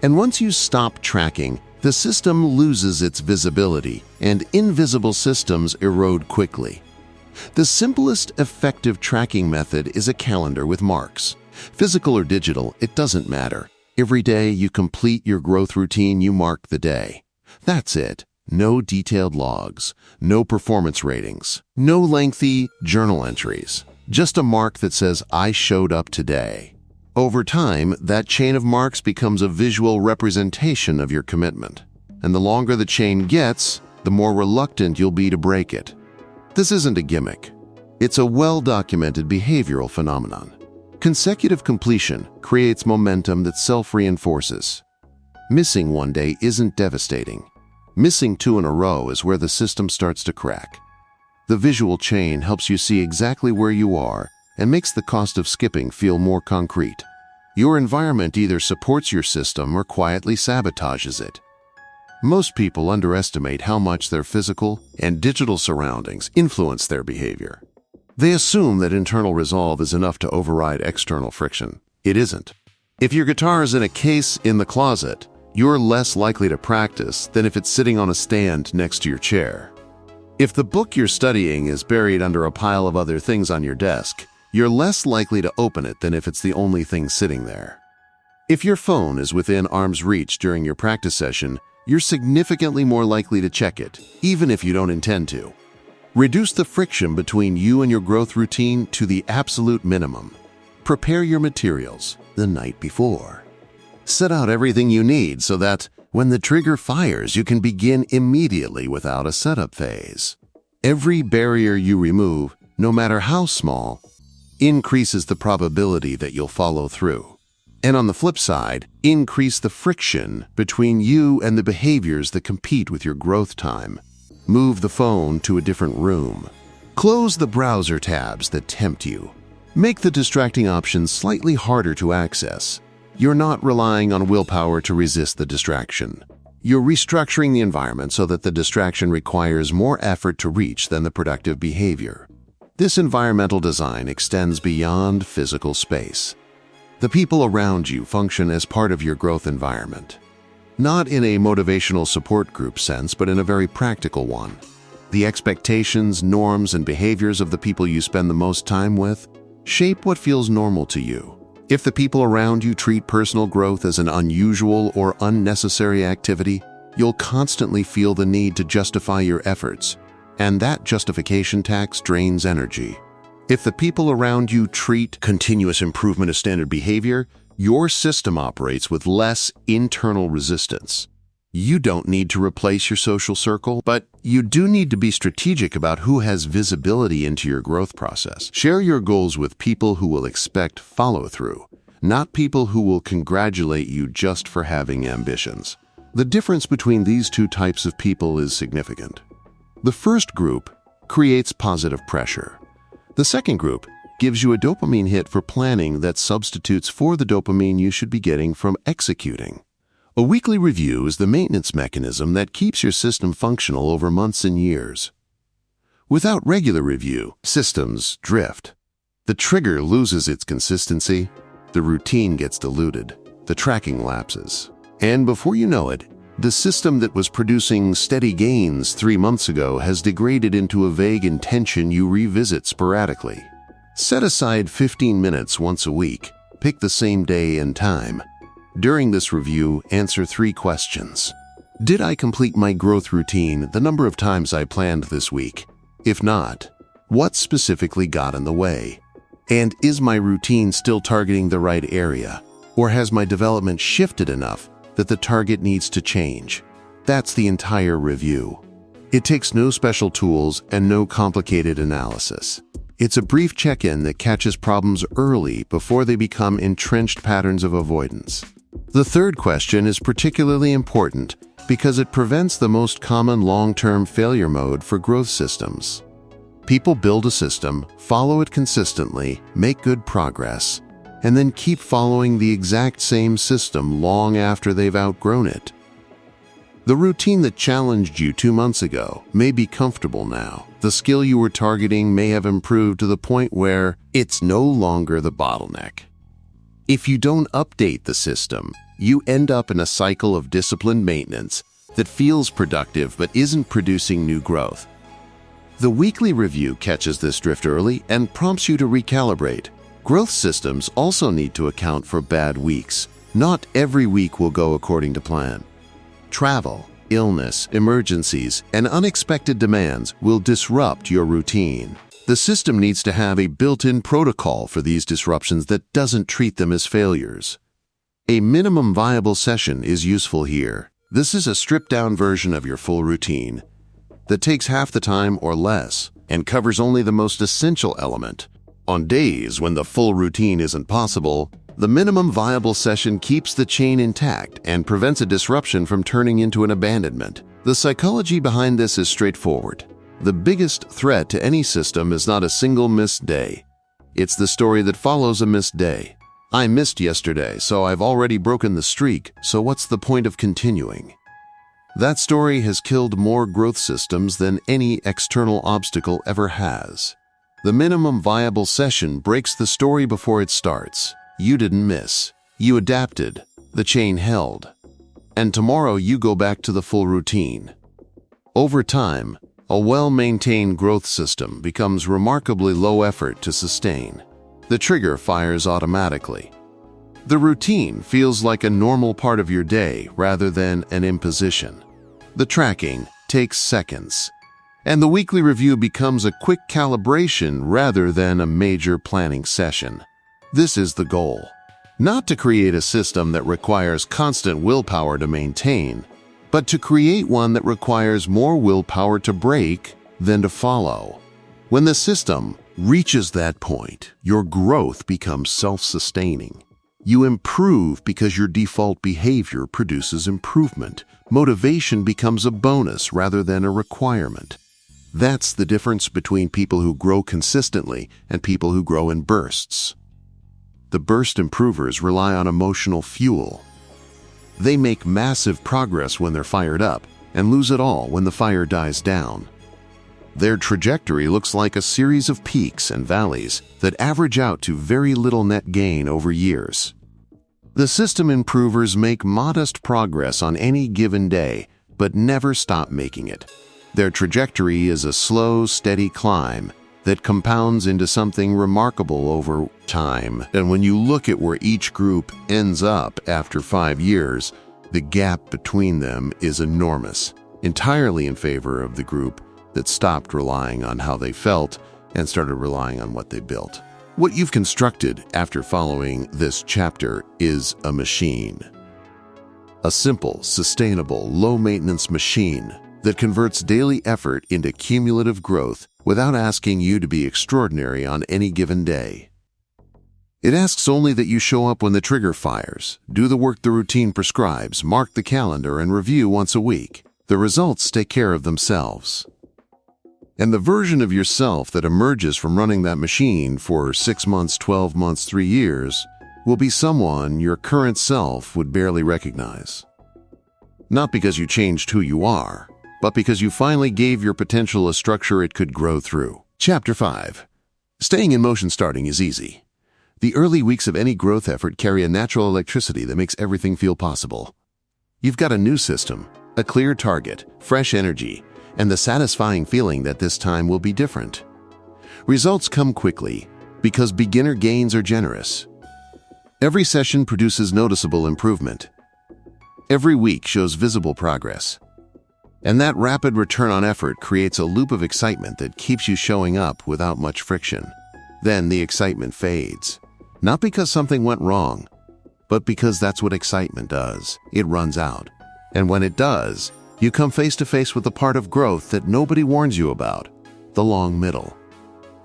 And once you stop tracking, the system loses its visibility, and invisible systems erode quickly. The simplest effective tracking method is a calendar with marks. Physical or digital, it doesn't matter. Every day you complete your growth routine, you mark the day. That's it. No detailed logs, no performance ratings, no lengthy journal entries. Just a mark that says, I showed up today. Over time, that chain of marks becomes a visual representation of your commitment. And the longer the chain gets, the more reluctant you'll be to break it. This isn't a gimmick. It's a well-documented behavioral phenomenon. Consecutive completion creates momentum that self-reinforces. Missing one day isn't devastating. Missing two in a row is where the system starts to crack. The visual chain helps you see exactly where you are and makes the cost of skipping feel more concrete. Your environment either supports your system or quietly sabotages it. Most people underestimate how much their physical and digital surroundings influence their behavior. They assume that internal resolve is enough to override external friction. It isn't. If your guitar is in a case in the closet, you're less likely to practice than if it's sitting on a stand next to your chair. If the book you're studying is buried under a pile of other things on your desk, you're less likely to open it than if it's the only thing sitting there. If your phone is within arm's reach during your practice session, you're significantly more likely to check it, even if you don't intend to. Reduce the friction between you and your growth routine to the absolute minimum. Prepare your materials the night before. Set out everything you need so that, When the trigger fires, you can begin immediately without a setup phase. Every barrier you remove, no matter how small, increases the probability that you'll follow through. And on the flip side, increase the friction between you and the behaviors that compete with your growth time. Move the phone to a different room. Close the browser tabs that tempt you. Make the distracting options slightly harder to access. You're not relying on willpower to resist the distraction. You're restructuring the environment so that the distraction requires more effort to reach than the productive behavior. This environmental design extends beyond physical space. The people around you function as part of your growth environment. Not in a motivational support group sense, but in a very practical one. The expectations, norms, and behaviors of the people you spend the most time with shape what feels normal to you. If the people around you treat personal growth as an unusual or unnecessary activity, you'll constantly feel the need to justify your efforts, and that justification tax drains energy. If the people around you treat continuous improvement as standard behavior, your system operates with less internal resistance. You don't need to replace your social circle, but you do need to be strategic about who has visibility into your growth process. Share your goals with people who will expect follow-through, not people who will congratulate you just for having ambitions. The difference between these two types of people is significant. The first group creates positive pressure. The second group gives you a dopamine hit for planning that substitutes for the dopamine you should be getting from executing. A weekly review is the maintenance mechanism that keeps your system functional over months and years. Without regular review, systems drift. The trigger loses its consistency, the routine gets diluted, the tracking lapses. And before you know it, the system that was producing steady gains 3 months ago has degraded into a vague intention you revisit sporadically. Set aside 15 minutes once a week. Pick the same day and time. During this review, answer 3 questions. Did I complete my growth routine the number of times I planned this week? If not, what specifically got in the way? And is my routine still targeting the right area? Or has my development shifted enough that the target needs to change? That's the entire review. It takes no special tools and no complicated analysis. It's a brief check-in that catches problems early before they become entrenched patterns of avoidance. The third question is particularly important because it prevents the most common long-term failure mode for growth systems. People build a system, follow it consistently, make good progress, and then keep following the exact same system long after they've outgrown it. The routine that challenged you 2 months ago may be comfortable now. The skill you were targeting may have improved to the point where it's no longer the bottleneck. If you don't update the system, you end up in a cycle of disciplined maintenance that feels productive but isn't producing new growth. The weekly review catches this drift early and prompts you to recalibrate. Growth systems also need to account for bad weeks. Not every week will go according to plan. Travel, illness, emergencies, and unexpected demands will disrupt your routine. The system needs to have a built-in protocol for these disruptions that doesn't treat them as failures. A minimum viable session is useful here. This is a stripped-down version of your full routine that takes half the time or less and covers only the most essential element. On days when the full routine isn't possible, the minimum viable session keeps the chain intact and prevents a disruption from turning into an abandonment. The psychology behind this is straightforward. The biggest threat to any system is not a single missed day. It's the story that follows a missed day. I missed yesterday, so I've already broken the streak, so what's the point of continuing? That story has killed more growth systems than any external obstacle ever has. The minimum viable session breaks the story before it starts. You didn't miss. You adapted. The chain held. And tomorrow you go back to the full routine. Over time, a well-maintained growth system becomes remarkably low effort to sustain. The trigger fires automatically. The routine feels like a normal part of your day rather than an imposition. The tracking takes seconds. And the weekly review becomes a quick calibration rather than a major planning session. This is the goal. Not to create a system that requires constant willpower to maintain, but to create one that requires more willpower to break than to follow. When the system reaches that point, your growth becomes self-sustaining. You improve because your default behavior produces improvement. Motivation becomes a bonus rather than a requirement. That's the difference between people who grow consistently and people who grow in bursts. The burst improvers rely on emotional fuel. They make massive progress when they're fired up and lose it all when the fire dies down. Their trajectory looks like a series of peaks and valleys that average out to very little net gain over years. The system improvers make modest progress on any given day, but never stop making it. Their trajectory is a slow, steady climb that compounds into something remarkable over time. And when you look at where each group ends up after 5 years, the gap between them is enormous, entirely in favor of the group that stopped relying on how they felt and started relying on what they built. What you've constructed after following this chapter is a machine. A simple, sustainable, low-maintenance machine that converts daily effort into cumulative growth without asking you to be extraordinary on any given day. It asks only that you show up when the trigger fires, do the work the routine prescribes, mark the calendar, and review once a week. The results take care of themselves. And the version of yourself that emerges from running that machine for 6 months, 12 months, 3 years will be someone your current self would barely recognize. Not because you changed who you are, but because you finally gave your potential a structure it could grow through. Chapter 5. Staying in motion starting is easy. The early weeks of any growth effort carry a natural electricity that makes everything feel possible. You've got a new system, a clear target, fresh energy, and the satisfying feeling that this time will be different. Results come quickly because beginner gains are generous. Every session produces noticeable improvement. Every week shows visible progress. And that rapid return on effort creates a loop of excitement that keeps you showing up without much friction. Then the excitement fades. Not because something went wrong, but because that's what excitement does. It runs out. And when it does, you come face to face with the part of growth that nobody warns you about, the long middle.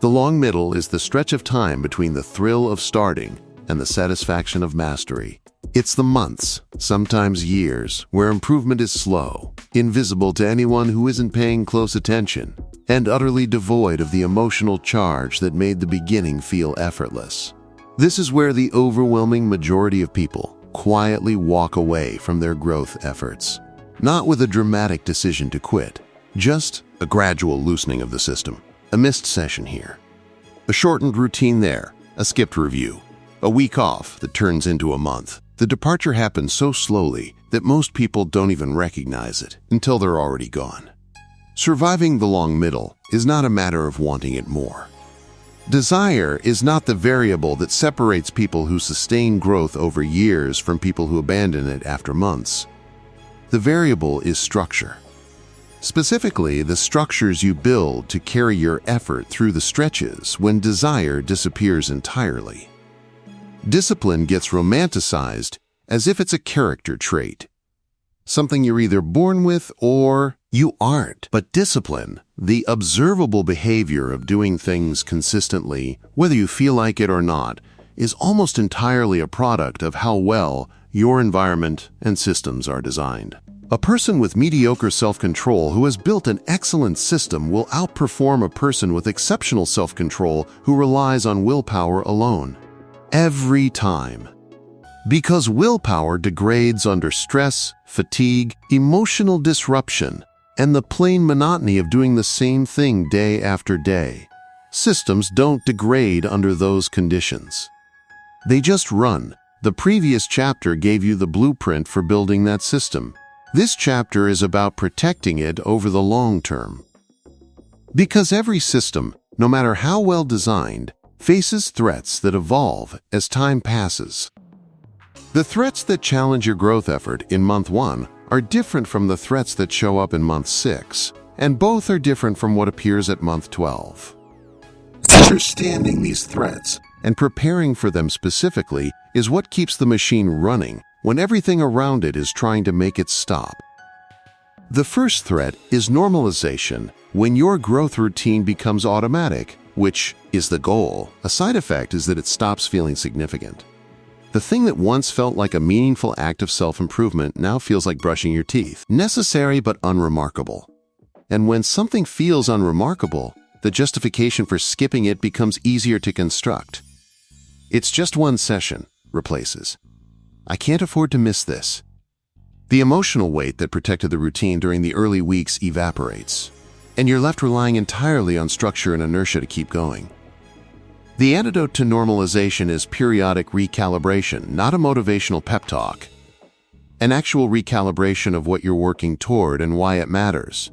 The long middle is the stretch of time between the thrill of starting and the satisfaction of mastery. It's the months, sometimes years, where improvement is slow, invisible to anyone who isn't paying close attention, and utterly devoid of the emotional charge that made the beginning feel effortless. This is where the overwhelming majority of people quietly walk away from their growth efforts. Not with a dramatic decision to quit, just a gradual loosening of the system. A missed session here, a shortened routine there, a skipped review, a week off that turns into a month. The departure happens so slowly that most people don't even recognize it until they're already gone. Surviving the long middle is not a matter of wanting it more. Desire is not the variable that separates people who sustain growth over years from people who abandon it after months. The variable is structure. Specifically, the structures you build to carry your effort through the stretches when desire disappears entirely. Discipline gets romanticized as if it's a character trait, something you're either born with or you aren't. But discipline, the observable behavior of doing things consistently, whether you feel like it or not, is almost entirely a product of how well your environment and systems are designed. A person with mediocre self-control who has built an excellent system will outperform a person with exceptional self-control who relies on willpower alone. Every time. Because willpower degrades under stress, fatigue, emotional disruption, and the plain monotony of doing the same thing day after day. Systems don't degrade under those conditions. They just run. The previous chapter gave you the blueprint for building that system. This chapter is about protecting it over the long term. Because every system, no matter how well designed, faces threats that evolve as time passes. The threats that challenge your growth effort in month 1 are different from the threats that show up in month 6, and both are different from what appears at month 12. Understanding these threats and preparing for them specifically is what keeps the machine running when everything around it is trying to make it stop. The first threat is normalization, when your growth routine becomes automatic, which is the goal. A side effect is that it stops feeling significant. The thing that once felt like a meaningful act of self-improvement now feels like brushing your teeth, necessary but unremarkable. And when something feels unremarkable, the justification for skipping it becomes easier to construct. It's just one session, replaces. I can't afford to miss this. The emotional weight that protected the routine during the early weeks evaporates, and you're left relying entirely on structure and inertia to keep going. The antidote to normalization is periodic recalibration, not a motivational pep talk. An actual recalibration of what you're working toward and why it matters.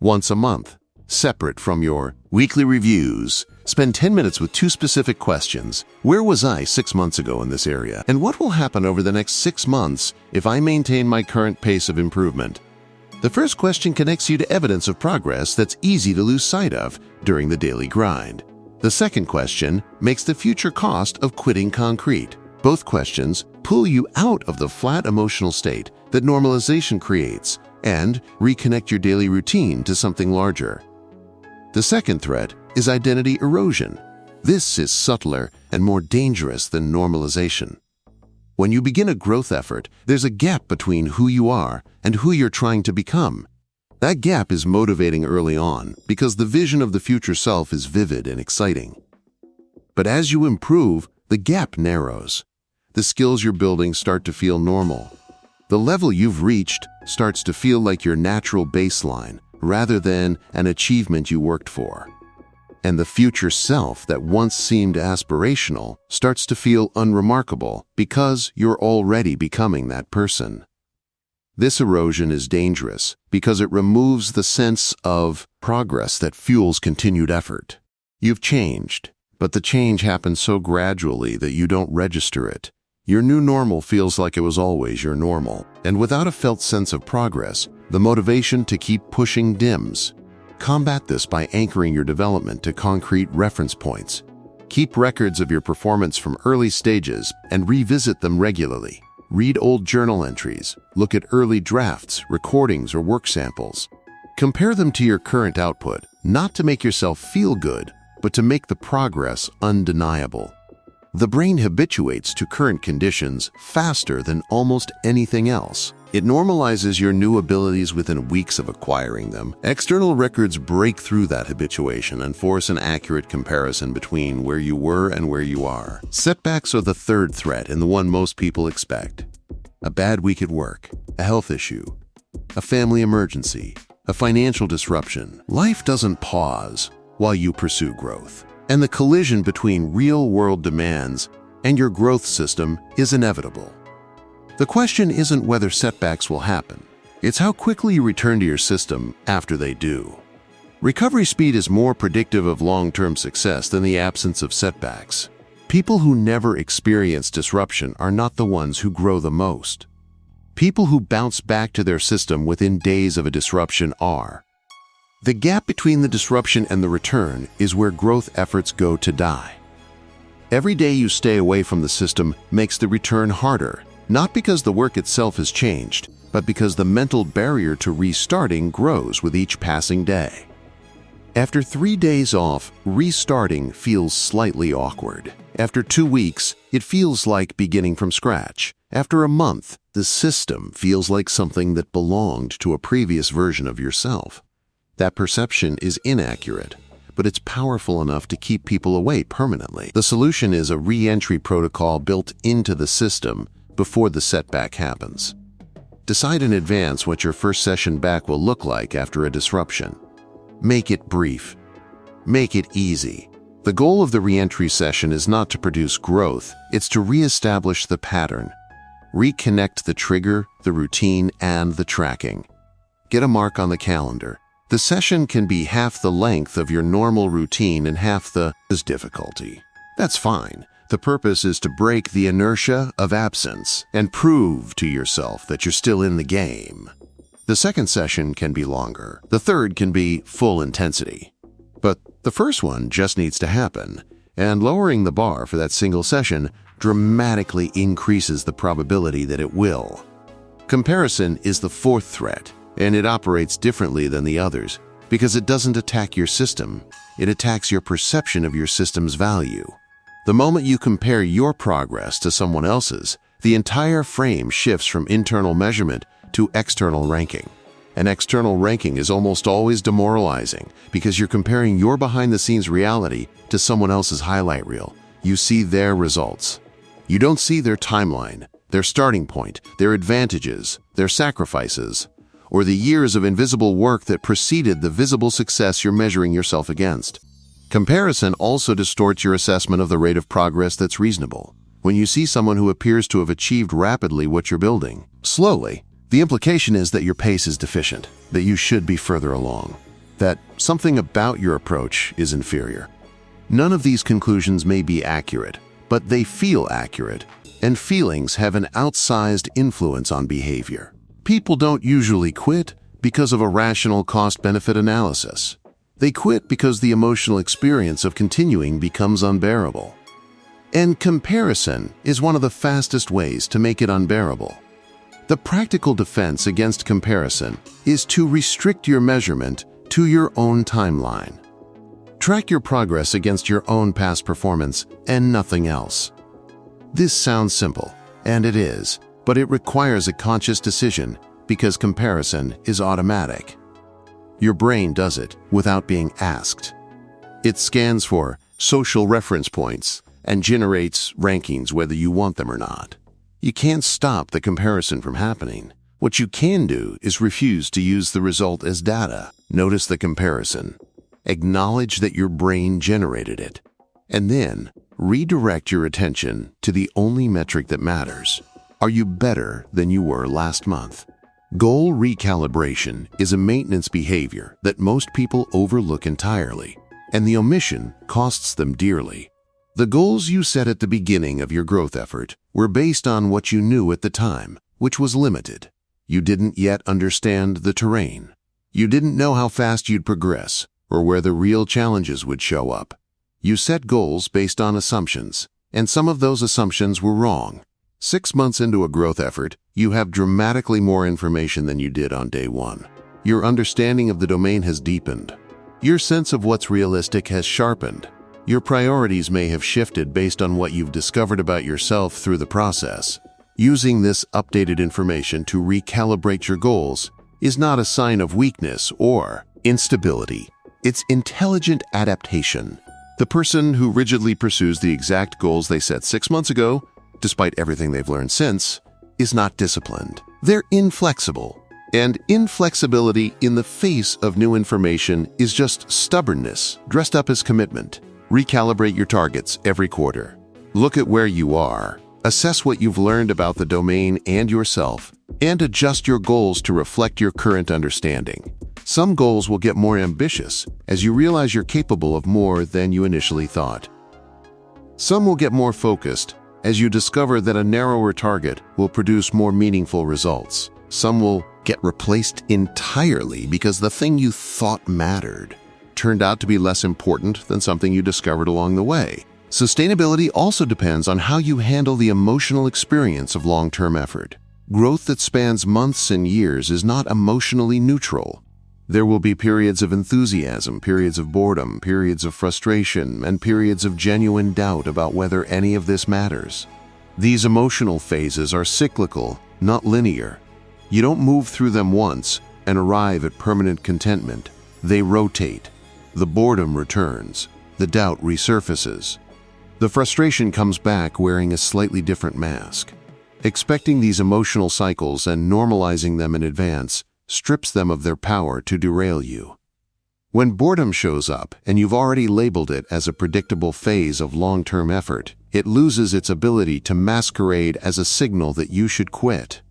Once a month, separate from your weekly reviews, spend 10 minutes with 2 specific questions. Where was I 6 months ago in this area? And what will happen over the next 6 months if I maintain my current pace of improvement? The first question connects you to evidence of progress that's easy to lose sight of during the daily grind. The second question makes the future cost of quitting concrete. Both questions pull you out of the flat emotional state that normalization creates and reconnect your daily routine to something larger. The second threat is identity erosion. This is subtler and more dangerous than normalization. When you begin a growth effort, there's a gap between who you are and who you're trying to become. That gap is motivating early on because the vision of the future self is vivid and exciting. But as you improve, the gap narrows. The skills you're building start to feel normal. The level you've reached starts to feel like your natural baseline rather than an achievement you worked for. And the future self that once seemed aspirational starts to feel unremarkable because you're already becoming that person. This erosion is dangerous because it removes the sense of progress that fuels continued effort. You've changed, but the change happens so gradually that you don't register it. Your new normal feels like it was always your normal, and without a felt sense of progress, the motivation to keep pushing dims. Combat this by anchoring your development to concrete reference points. Keep records of your performance from early stages and revisit them regularly. Read old journal entries, look at early drafts, recordings, or work samples. Compare them to your current output, not to make yourself feel good, but to make the progress undeniable. The brain habituates to current conditions faster than almost anything else. It normalizes your new abilities within weeks of acquiring them. External records break through that habituation and force an accurate comparison between where you were and where you are. Setbacks are the third threat and the one most people expect. A bad week at work, a health issue, a family emergency, a financial disruption. Life doesn't pause while you pursue growth. And the collision between real-world demands and your growth system is inevitable. The question isn't whether setbacks will happen. It's how quickly you return to your system after they do. Recovery speed is more predictive of long-term success than the absence of setbacks. People who never experience disruption are not the ones who grow the most. People who bounce back to their system within days of a disruption are. The gap between the disruption and the return is where growth efforts go to die. Every day you stay away from the system makes the return harder, not because the work itself has changed, but because the mental barrier to restarting grows with each passing day. After 3 days off, restarting feels slightly awkward. After 2 weeks, it feels like beginning from scratch. After a month, the system feels like something that belonged to a previous version of yourself. That perception is inaccurate, but it's powerful enough to keep people away permanently. The solution is a re-entry protocol built into the system before the setback happens. Decide in advance what your first session back will look like after a disruption. Make it brief. Make it easy. The goal of the re-entry session is not to produce growth, it's to re-establish the pattern. Reconnect the trigger, the routine, and the tracking. Get a mark on the calendar. The session can be half the length of your normal routine and half the difficulty. That's fine. The purpose is to break the inertia of absence and prove to yourself that you're still in the game. The second session can be longer. The third can be full intensity. But the first one just needs to happen. and lowering the bar for that single session dramatically increases the probability that it will. Comparison is the fourth threat, and it operates differently than the others because it doesn't attack your system, it attacks your perception of your system's value. The moment you compare your progress to someone else's, the entire frame shifts from internal measurement to external ranking. An external ranking is almost always demoralizing because you're comparing your behind-the-scenes reality to someone else's highlight reel. You see their results. You don't see their timeline, their starting point, their advantages, their sacrifices, or the years of invisible work that preceded the visible success you're measuring yourself against. Comparison also distorts your assessment of the rate of progress that's reasonable. When you see someone who appears to have achieved rapidly what you're building, slowly, the implication is that your pace is deficient, that you should be further along, that something about your approach is inferior. None of these conclusions may be accurate, but they feel accurate, and feelings have an outsized influence on behavior. People don't usually quit because of a rational cost-benefit analysis. They quit because the emotional experience of continuing becomes unbearable. And comparison is one of the fastest ways to make it unbearable. The practical defense against comparison is to restrict your measurement to your own timeline. Track your progress against your own past performance and nothing else. This sounds simple, and it is, but it requires a conscious decision because comparison is automatic. Your brain does it without being asked. It scans for social reference points and generates rankings whether you want them or not. You can't stop the comparison from happening. What you can do is refuse to use the result as data. Notice the comparison. Acknowledge that your brain generated it. And then redirect your attention to the only metric that matters. Are you better than you were last month? Goal recalibration is a maintenance behavior that most people overlook entirely, and the omission costs them dearly. The goals you set at the beginning of your growth effort were based on what you knew at the time, which was limited. You didn't yet understand the terrain. You didn't know how fast you'd progress or where the real challenges would show up. You set goals based on assumptions, and some of those assumptions were wrong. 6 months into a growth effort, you have dramatically more information than you did on day one. Your understanding of the domain has deepened. Your sense of what's realistic has sharpened. Your priorities may have shifted based on what you've discovered about yourself through the process. Using this updated information to recalibrate your goals is not a sign of weakness or instability. It's intelligent adaptation. The person who rigidly pursues the exact goals they set 6 months ago, despite everything they've learned since, is not disciplined. They're inflexible. And inflexibility in the face of new information is just stubbornness dressed up as commitment. Recalibrate your targets every quarter. Look at where you are. Assess what you've learned about the domain and yourself, and adjust your goals to reflect your current understanding. Some goals will get more ambitious as you realize you're capable of more than you initially thought. Some will get more focused as you discover that a narrower target will produce more meaningful results. Some will get replaced entirely because the thing you thought mattered turned out to be less important than something you discovered along the way. Sustainability also depends on how you handle the emotional experience of long-term effort. Growth that spans months and years is not emotionally neutral. There will be periods of enthusiasm, periods of boredom, periods of frustration, and periods of genuine doubt about whether any of this matters. These emotional phases are cyclical, not linear. You don't move through them once and arrive at permanent contentment. They rotate. The boredom returns. The doubt resurfaces. The frustration comes back wearing a slightly different mask. Expecting these emotional cycles and normalizing them in advance strips them of their power to derail you. When boredom shows up and you've already labeled it as a predictable phase of long-term effort, it loses its ability to masquerade as a signal that you should quit.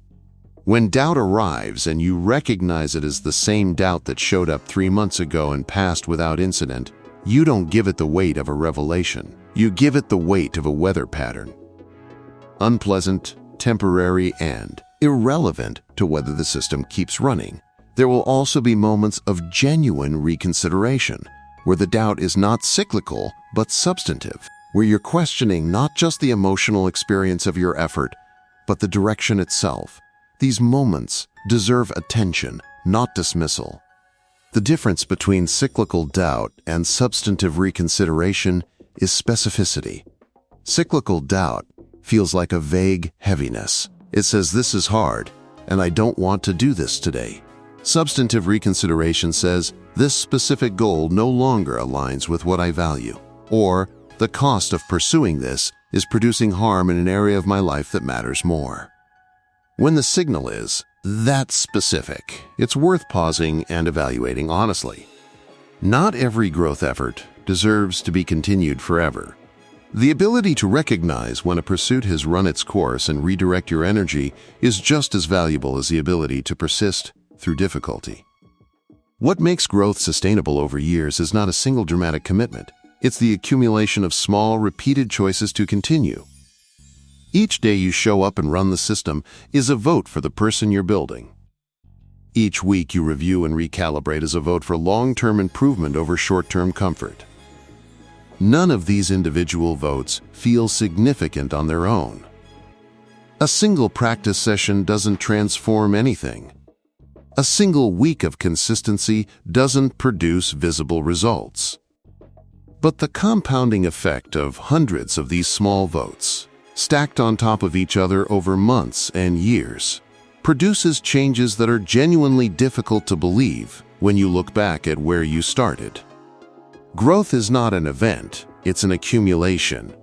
When doubt arrives and you recognize it as the same doubt that showed up 3 months ago and passed without incident, you don't give it the weight of a revelation. You give it the weight of a weather pattern. Unpleasant, temporary, and irrelevant to whether the system keeps running. There will also be moments of genuine reconsideration, where the doubt is not cyclical but substantive, where you're questioning not just the emotional experience of your effort, but the direction itself. These moments deserve attention, not dismissal. The difference between cyclical doubt and substantive reconsideration is specificity. Cyclical doubt feels like a vague heaviness. It says, "This is hard, and I don't want to do this today." Substantive reconsideration says, "This specific goal no longer aligns with what I value," or "The cost of pursuing this is producing harm in an area of my life that matters more." When the signal is that specific, it's worth pausing and evaluating honestly. Not every growth effort deserves to be continued forever. The ability to recognize when a pursuit has run its course and redirect your energy is just as valuable as the ability to persist through difficulty. What makes growth sustainable over years is not a single dramatic commitment. It's the accumulation of small, repeated choices to continue. Each day you show up and run the system is a vote for the person you're building. Each week you review and recalibrate is a vote for long-term improvement over short-term comfort. None of these individual votes feel significant on their own. A single practice session doesn't transform anything. A single week of consistency doesn't produce visible results. But the compounding effect of hundreds of these small votes, stacked on top of each other over months and years, produces changes that are genuinely difficult to believe when you look back at where you started. Growth is not an event, it's an accumulation.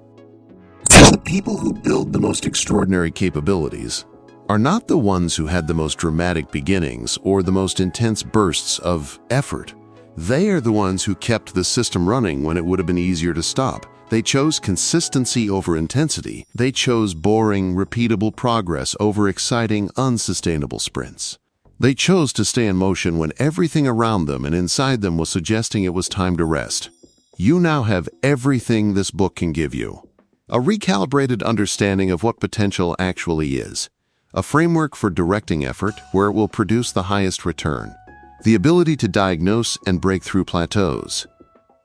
The people who build the most extraordinary capabilities are not the ones who had the most dramatic beginnings or the most intense bursts of effort. They are the ones who kept the system running when it would have been easier to stop. They chose consistency over intensity. They chose boring, repeatable progress over exciting, unsustainable sprints. They chose to stay in motion when everything around them and inside them was suggesting it was time to rest. You now have everything this book can give you. A recalibrated understanding of what potential actually is. A framework for directing effort where it will produce the highest return. The ability to diagnose and break through plateaus.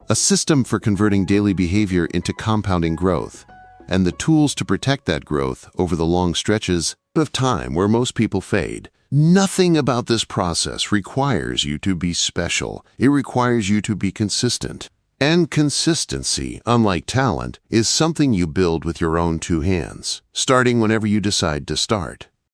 A system for converting daily behavior into compounding growth. And the tools to protect that growth over the long stretches of time where most people fade. Nothing about this process requires you to be special. It requires you to be consistent. And consistency, unlike talent, is something you build with your own two hands, starting whenever you decide to start.